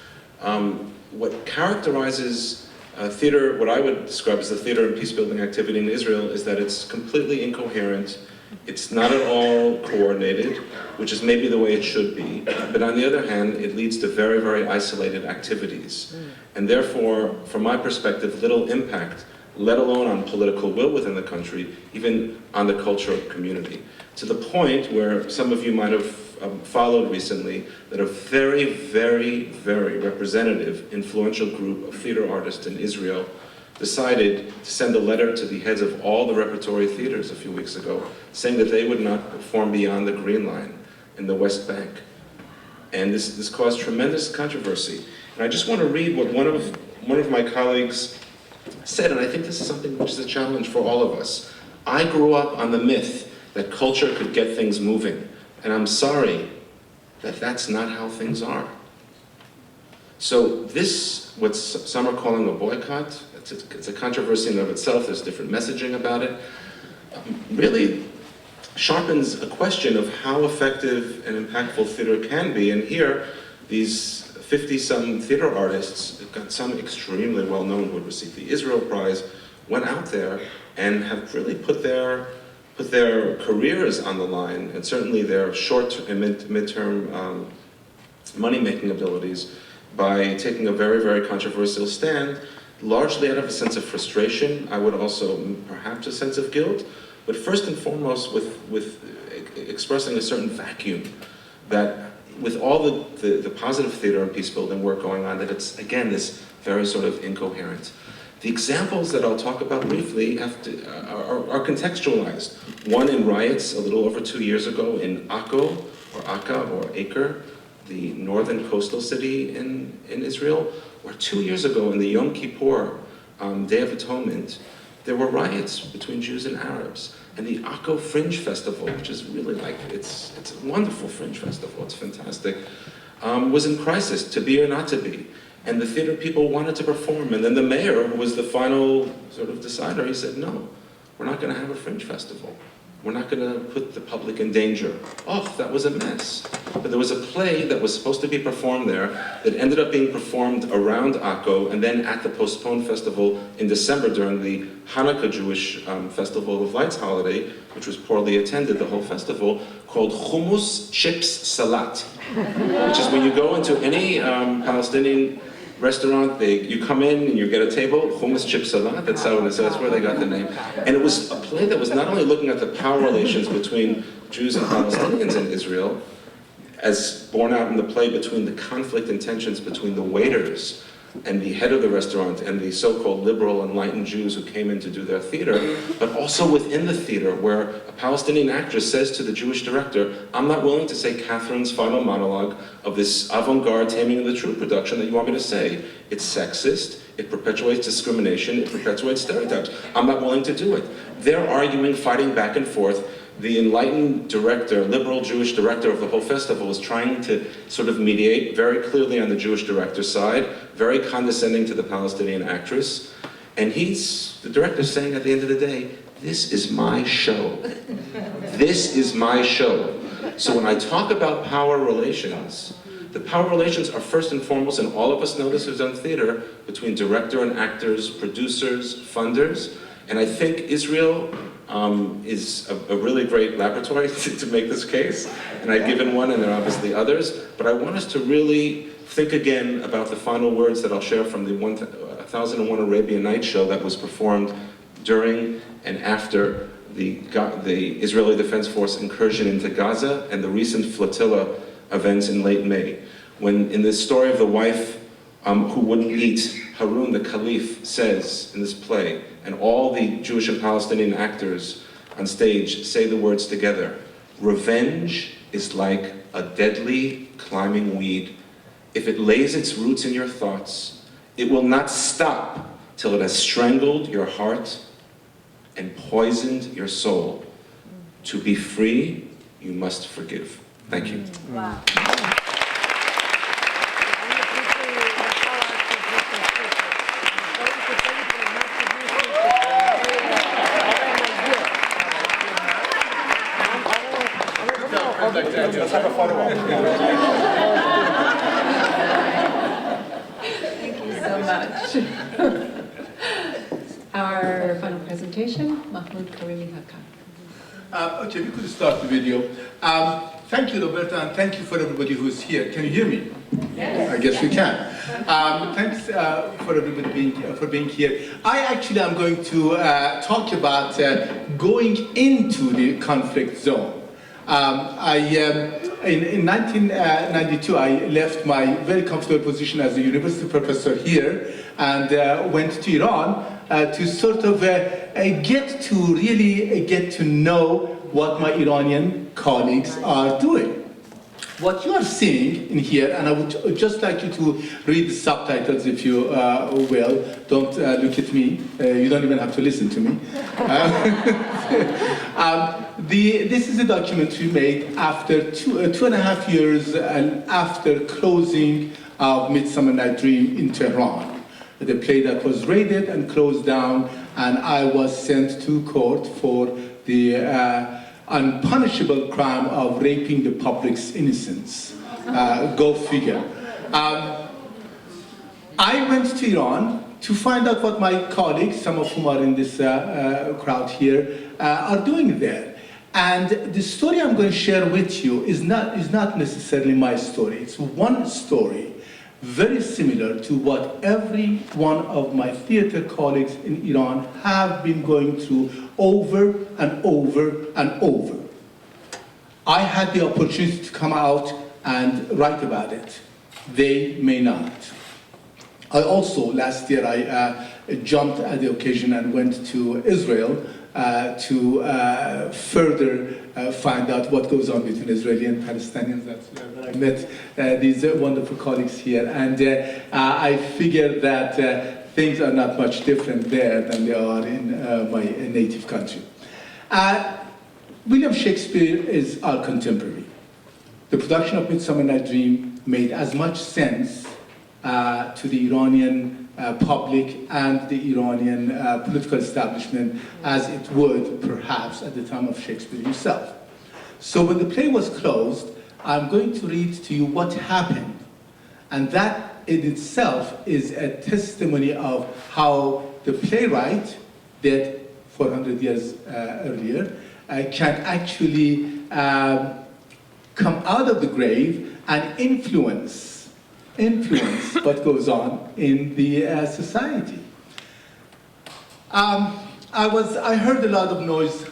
what characterizes theater, what I would describe as the theater and peace-building activity in Israel, is that it's completely incoherent. It's not at all coordinated, which is maybe the way it should be. But on the other hand, it leads to very, very isolated activities. And therefore, from my perspective, little impact, let alone on political will within the country, even on the cultural community. To the point where some of you might have followed recently that a very, very, very representative, influential group of theater artists in Israel decided to send a letter to the heads of all the repertory theaters a few weeks ago, saying that they would not perform beyond the Green Line in the West Bank. And this caused tremendous controversy. And I just want to read what one of my colleagues said, and I think this is something which is a challenge for all of us. I grew up on the myth that culture could get things moving, and I'm sorry that that's not how things are. So this, what some are calling a boycott, it's a controversy in and of itself, there's different messaging about it, really sharpens a question of how effective and impactful theater can be. And here, these 50-some theater artists, some extremely well-known who had received the Israel Prize, went out there and have really put their careers on the line, and certainly their short and mid-term money-making abilities, by taking a very, very controversial stand, largely out of a sense of frustration. I would also perhaps a sense of guilt, but first and foremost with expressing a certain vacuum that with all the positive theater and peace-building work going on, that it's, again, this very sort of incoherent. The examples that I'll talk about briefly are contextualized. One in riots a little over 2 years ago in Akko, or Akka, or Acre, the northern coastal city in Israel, or 2 years ago in the Yom Kippur Day of Atonement, there were riots between Jews and Arabs. And the Akko Fringe Festival, which is really like, it's a wonderful fringe festival, it's fantastic, was in crisis, to be or not to be. And the theater people wanted to perform, and then the mayor, who was the final sort of decider, he said, no, we're not going to have a fringe festival. We're not going to put the public in danger. Oh, that was a mess. But there was a play that was supposed to be performed there that ended up being performed around Akko and then at the postponed festival in December during the Hanukkah Jewish Festival of Lights holiday, which was poorly attended, the whole festival, called Hummus Chips Salat, which is when you go into any Palestinian restaurant, you come in and you get a table, hummus chip salat, that's how it is, that's where they got the name. And it was a play that was not only looking at the power relations between Jews and Palestinians in Israel, as borne out in the play between the conflict and tensions between the waiters and the head of the restaurant and the so-called liberal enlightened Jews who came in to do their theater, but also within the theater where a Palestinian actress says to the Jewish director, I'm not willing to say Catherine's final monologue of this avant-garde Taming of the Truth production that you want me to say. It's sexist, it perpetuates discrimination, it perpetuates stereotypes. I'm not willing to do it. They're arguing, fighting back and forth. The enlightened director, liberal Jewish director of the whole festival is trying to sort of mediate very clearly on the Jewish director's side, very condescending to the Palestinian actress. And the director's saying at the end of the day, this is my show. This is my show. So when I talk about power relations, the power relations are first and foremost, and all of us know this who've done theater, between director and actors, producers, funders. And I think Israel is a really great laboratory to make this case, and I've given one, and there are obviously others, but I want us to really think again about the final words that I'll share from the 1001 Arabian Nights show that was performed during and after the Israeli Defense Force incursion into Gaza and the recent flotilla events in late May, when in this story of the wife who wouldn't eat, Harun the Caliph says in this play, and all the Jewish and Palestinian actors on stage say the words together, Revenge is like a deadly climbing weed. If it lays its roots in your thoughts, it will not stop till it has strangled your heart and poisoned your soul. To be free, you must forgive. Thank you. Wow. Let's have a photo op. Thank you so much. Our final presentation, Mahmood Karimi-Hakak. Okay, we could start the video. Thank you, Roberta, and thank you for everybody who's here. Can you hear me? Yes. I guess we can. Thanks for everybody for being here. I actually am going to talk about going into the conflict zone. In 1992, I left my very comfortable position as a university professor here and went to Iran to sort of get to know what my Iranian colleagues are doing. What you are seeing in here, and I would just like you to read the subtitles if you will. Don't look at me. You don't even have to listen to me. This is a documentary made after two and a half years after closing of Midsummer Night Dream in Tehran. The play that was raided and closed down, and I was sent to court for the unpunishable crime of raping the public's innocence. Go figure. I went to Iran to find out what my colleagues, some of whom are in this crowd here, are doing there. And the story I'm going to share with you is not necessarily my story. It's one story very similar to what every one of my theater colleagues in Iran have been going through over and over and over. I had the opportunity to come out and write about it. They may not. I also, last year, I jumped at the occasion and went to Israel to further find out what goes on between Israeli and Palestinians. That's where I met these wonderful colleagues here. And I figured that things are not much different there than they are in my native country. William Shakespeare is our contemporary. The production of Midsummer Night Dream made as much sense to the Iranian public and the Iranian political establishment as it would perhaps at the time of Shakespeare himself. So when the play was closed, I'm going to read to you what happened. And that in itself is a testimony of how the playwright, dead 400 years earlier, can actually come out of the grave and influence what goes on in the society. I heard a lot of noise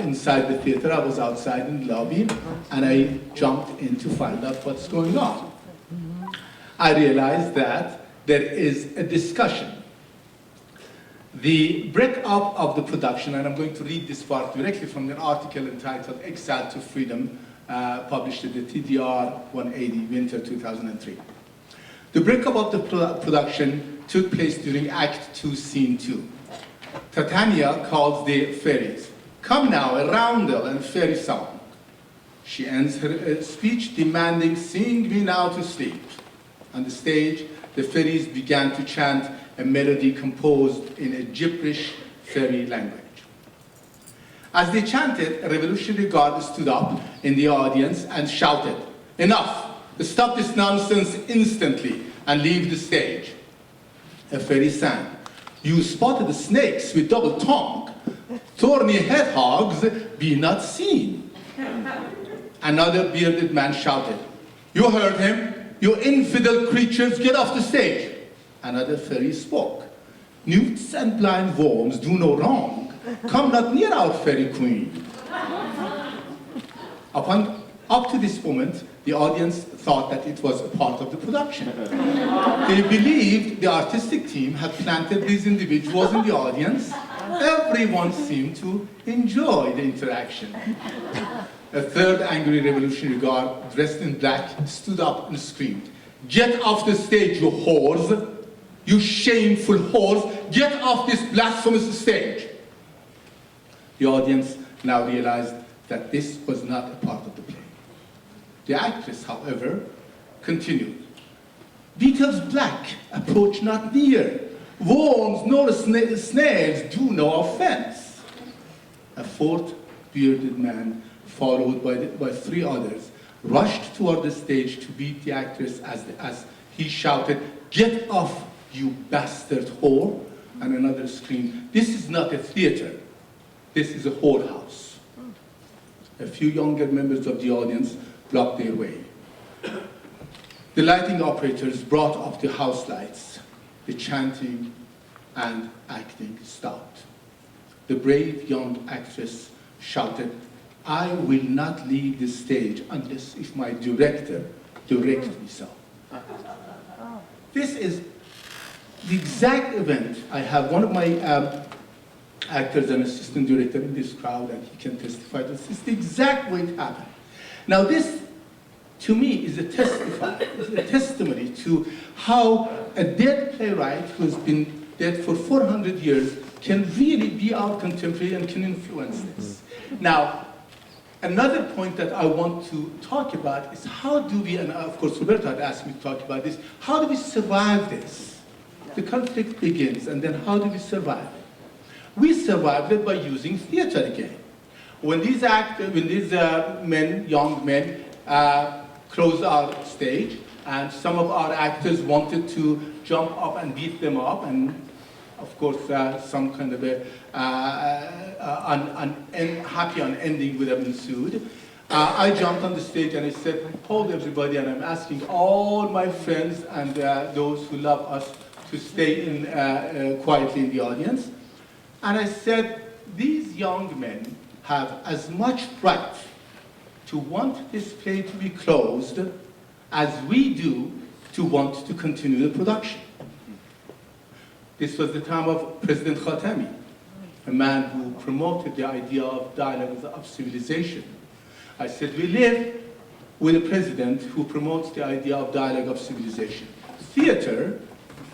inside the theater. I was outside in the lobby, and I jumped in to find out what's going on. I realized that there is a discussion. The breakup of the production, and I'm going to read this part directly from an article entitled Exile to Freedom, published in the TDR 180, winter 2003. The breakup of the production took place during Act 2, Scene 2. Titania calls the fairies. Come now, a roundel and fairy song. She ends her speech demanding, sing me now to sleep. On the stage, the fairies began to chant a melody composed in a gibberish fairy language. As they chanted, a revolutionary guard stood up in the audience and shouted, "Enough! Stop this nonsense instantly and leave the stage." A fairy sang, "You spotted the snakes with double tongue. Thorny hedgehogs be not seen." Another bearded man shouted, "You heard him. You infidel creatures, get off the stage." Another fairy spoke, "Newts and blind worms do no wrong. Come not near our fairy queen." Up to this moment, the audience thought that it was a part of the production. They believed the artistic team had planted these individuals in the audience. Everyone seemed to enjoy the interaction. A third angry revolutionary guard, dressed in black, stood up and screamed, "Get off the stage, you whores! You shameful whores! Get off this blasphemous stage!" The audience now realized that this was not a part of the play. The actress, however, continued. "Beetles black, approach not near. Worms nor snails do no offense." A fourth bearded man, followed by three others, rushed toward the stage to beat the actress as he shouted, "Get off, you bastard whore!" And another screamed, "This is not a theater, this is a whorehouse." A few younger members of the audience blocked their way. The lighting operators brought up the house lights. The chanting and acting stopped. The brave young actress shouted, "I will not leave the stage unless if my director directs me so." This is the exact event. I have one of my actors and assistant director in this crowd, and he can testify to this. It's the exact way it happened. Now this, to me, is a testimony to how a dead playwright who has been dead for 400 years can really be our contemporary and can influence this. Now, another point that I want to talk about is how do we, and of course Roberta had asked me to talk about this, how do we survive this? The conflict begins, and then how do we survive it? We survived it by using theater again. When these young men, closed our stage, and some of our actors wanted to jump up and beat them up, and of course some kind of a happy ending would have ensued. I jumped on the stage and I said, "Hold everybody," and I'm asking all my friends and those who love us to stay quietly in the audience. And I said, "These young men have as much right to want this play to be closed as we do to want to continue the production." This was the time of President Khatami, a man who promoted the idea of dialogue of civilization. I said, we live with a president who promotes the idea of dialogue of civilization. Theater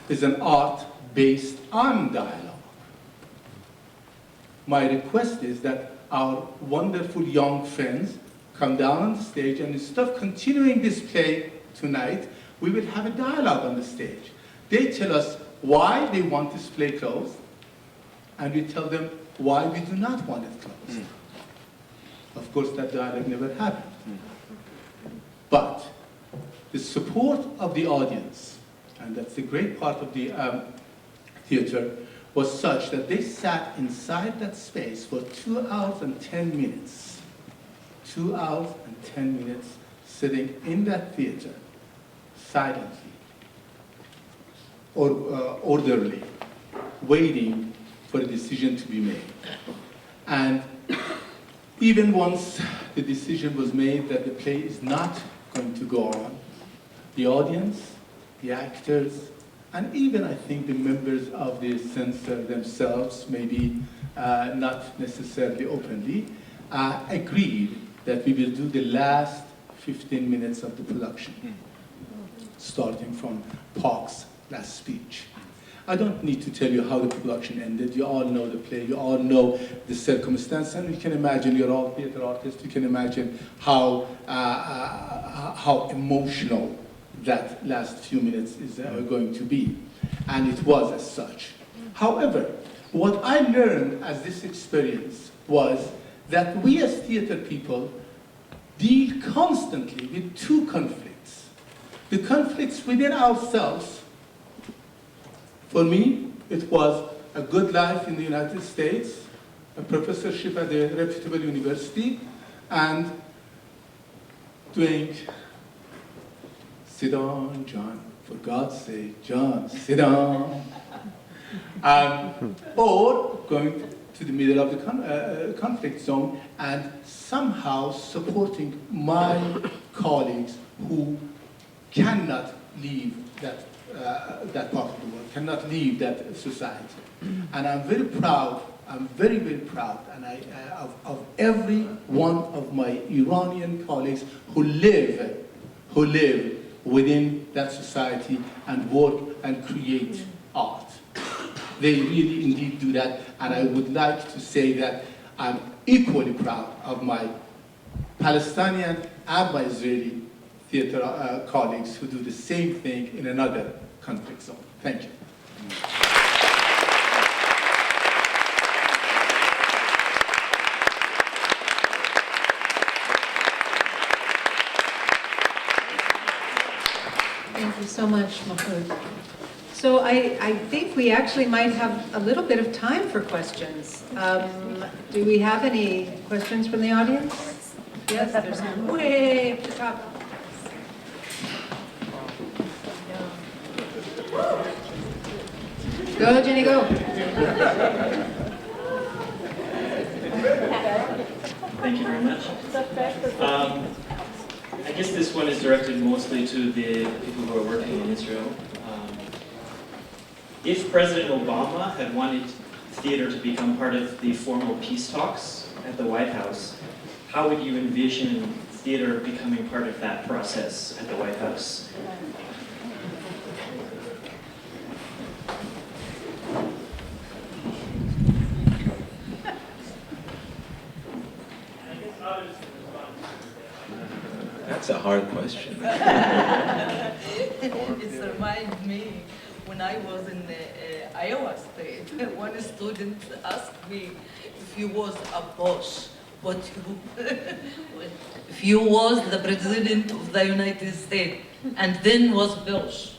is an art based on dialogue. My request is that our wonderful young friends come down on the stage, and instead of continuing this play tonight, we will have a dialogue on the stage. They tell us why they want this play closed, and we tell them why we do not want it closed. Of course, that dialogue never happened. But the support of the audience, and that's the great part of the theater, was such that they sat inside that space for 2 hours and 10 minutes. 2 hours and 10 minutes sitting in that theater, silently, or orderly, waiting for a decision to be made. And even once the decision was made that the play is not going to go on, the audience, the actors, and even I think the members of the censor themselves, maybe not necessarily openly, agreed that we will do the last 15 minutes of the production, starting from Park's last speech. I don't need to tell you how the production ended. You all know the play. You all know the circumstance, and you can imagine. You're all theater artists. You can imagine how emotional that last few minutes is going to be, and it was as such. However, what I learned as this experience was that we as theater people deal constantly with two conflicts. The conflicts within ourselves. For me, it was a good life in the United States, a professorship at a reputable university, and doing, sit down, John, for God's sake, John, sit down. Or going to the middle of the conflict zone and somehow supporting my colleagues who cannot leave that part of the world, cannot leave that society. And I'm very proud I'm very, very proud and of every one of my Iranian colleagues who live within that society and work and create art. They really indeed do that, and I would like to say that I'm equally proud of my Palestinian and my Israeli theater colleagues who do the same thing in another conflict zone. Thank you. Thank you so much, Mahmood. So I think we actually might have a little bit of time for questions. Do we have any questions from the audience? Yes, there's one way up the top. Go, Jenny, go. Thank you very much. I guess this one is directed mostly to the people who are working in Israel. If President Obama had wanted theater to become part of the formal peace talks at the White House, how would you envision theater becoming part of that process at the White House? That's a hard question. It reminds me when I was in Iowa State, one student asked me if you was a boss, what you, if you was the president of the United States and then was Bush.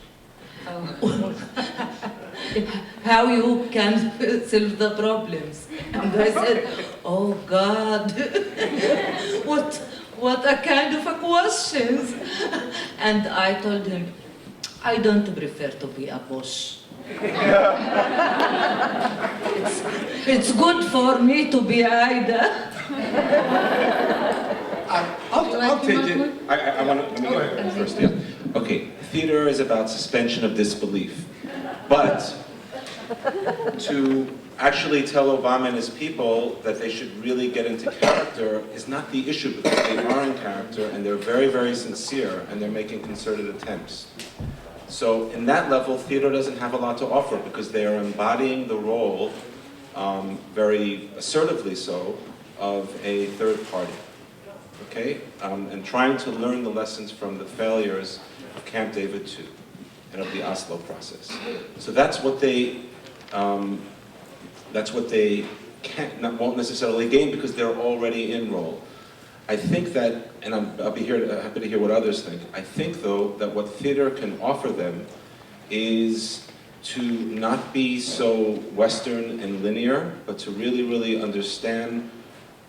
How you can solve the problems? And I said, oh God, what a kind of a questions. And I told him, I don't prefer to be a boss. It's good for me to be Aida. I'll take it. I want to, let me go first, yeah. Okay, theater is about suspension of disbelief. But to actually tell Obama and his people that they should really get into character is not the issue, because they are in character and they're very, very sincere and they're making concerted attempts. So in that level, theater doesn't have a lot to offer because they are embodying the role, very assertively so, of a third party. Okay? And trying to learn the lessons from the failures of Camp David II and of the Oslo process. So that's what they won't necessarily gain because they're already in role. I think that, and I'll be happy to hear what others think. I think though that what theater can offer them is to not be so Western and linear, but to really, really understand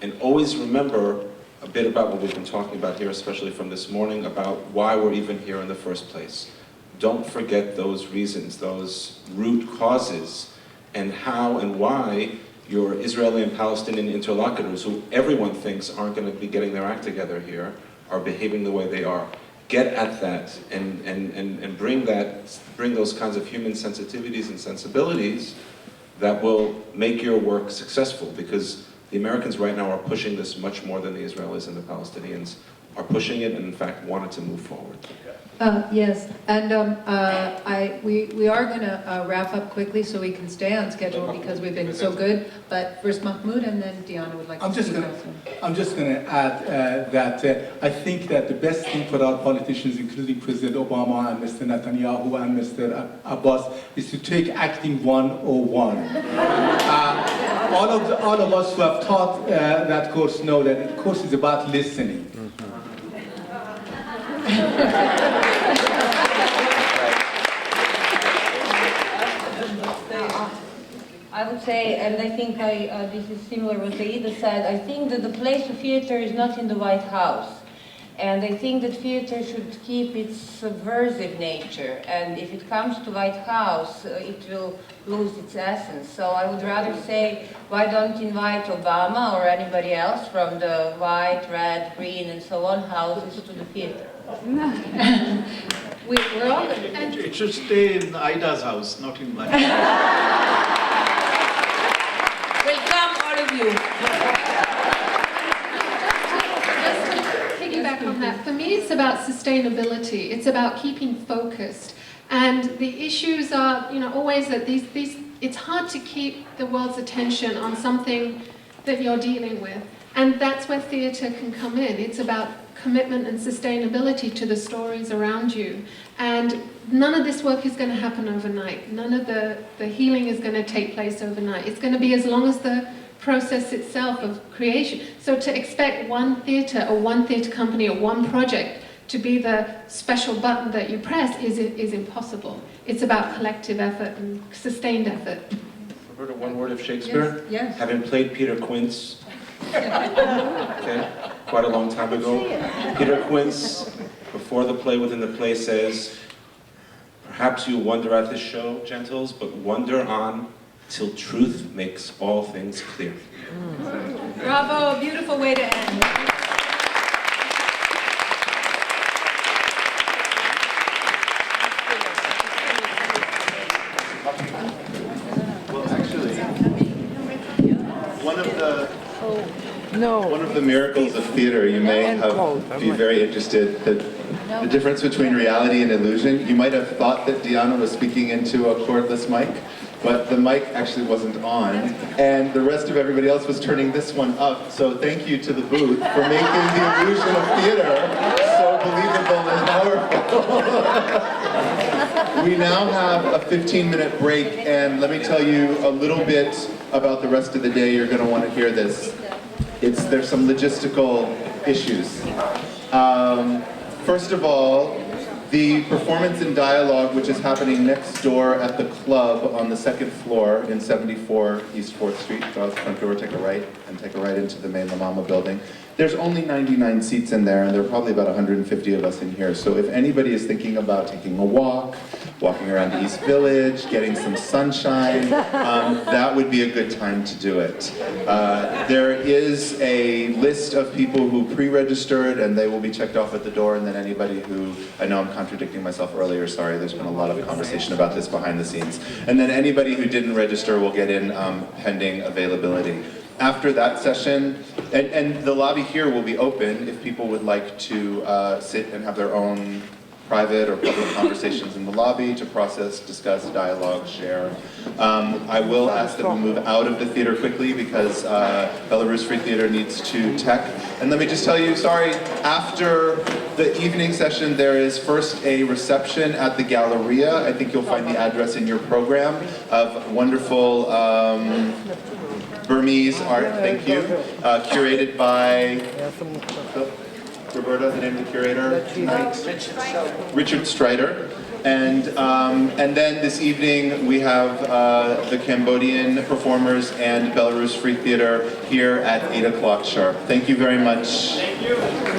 and always remember a bit about what we've been talking about here, especially from this morning, about why we're even here in the first place. Don't forget those reasons, those root causes, and how and why your Israeli and Palestinian interlocutors, who everyone thinks aren't going to be getting their act together here, are behaving the way they are. Get at that and bring those kinds of human sensitivities and sensibilities that will make your work successful, because the Americans right now are pushing this much more than the Israelis and the Palestinians are pushing it, and in fact wanted to move forward. Yes, and we are going to wrap up quickly so we can stay on schedule because we've been so good. But first Mahmood, and then Dijana would like to speak also. I'm just going to add that I think that the best thing for our politicians, including President Obama and Mr. Netanyahu and Mr. Abbas, is to take acting 101. All of us who have taught that course know that the course is about listening. I would say, and I think this is similar what Aida said, I think that the place of theater is not in the White House. And I think that theater should keep its subversive nature. And if it comes to White House, it will lose its essence. So I would rather say, why don't invite Obama or anybody else from the white, red, green, and so on houses to the theater? We're all good. It should stay in Aida's house, not in mine. Welcome you. Just to piggyback on that, for me it's about sustainability. It's about keeping focused. And the issues are, always that it's hard to keep the world's attention on something that you're dealing with. And that's where theatre can come in. It's about commitment and sustainability to the stories around you. And none of this work is going to happen overnight. None of the healing is going to take place overnight. It's going to be as long as the process itself of creation. So to expect one theatre or one theatre company or one project to be the special button that you press is impossible. It's about collective effort and sustained effort. Roberta, one word of Shakespeare? Yes. Having played Peter Quince, okay, quite a long time ago, Peter Quince, before the play, within the play, says, "Perhaps you wonder at this show, gentles, but wonder on till truth makes all things clear." Bravo, beautiful way to end. Well, actually, one of the miracles of theater, you may be very interested that the difference between reality and illusion. You might have thought that Dijana was speaking into a cordless mic, but the mic actually wasn't on, and the rest of everybody else was turning this one up. So thank you to the booth for making the illusion of theater so believable and powerful. We now have a 15-minute break, and let me tell you a little bit about the rest of the day. You're going to want to hear this. There's some logistical issues. First of all, the performance and dialogue, which is happening next door at the club on the second floor in 74 East 4th Street. Go out the front door, take a right, and take a right into the main La Mama building. There's only 99 seats in there, and there are probably about 150 of us in here. So if anybody is thinking about taking a walk, walking around the East Village, getting some sunshine, that would be a good time to do it. There is a list of people who pre-registered, and they will be checked off at the door, and then anybody who, I know I'm contradicting myself earlier, sorry, there's been a lot of conversation about this behind the scenes. And then anybody who didn't register will get in pending availability. After that session, and the lobby here will be open if people would like to sit and have their own private or public conversations in the lobby to process, discuss, dialogue, share. I will ask that we move out of the theater quickly because Belarus Free Theater needs to tech. And let me just tell you, sorry, after the evening session there is first a reception at the Galleria. I think you'll find the address in your program of wonderful Burmese art, thank you, curated by Roberta, the name of the curator tonight? Richard Strider. And then this evening we have the Cambodian performers and Belarus Free Theater here at 8 o'clock sharp. Thank you very much. Thank you.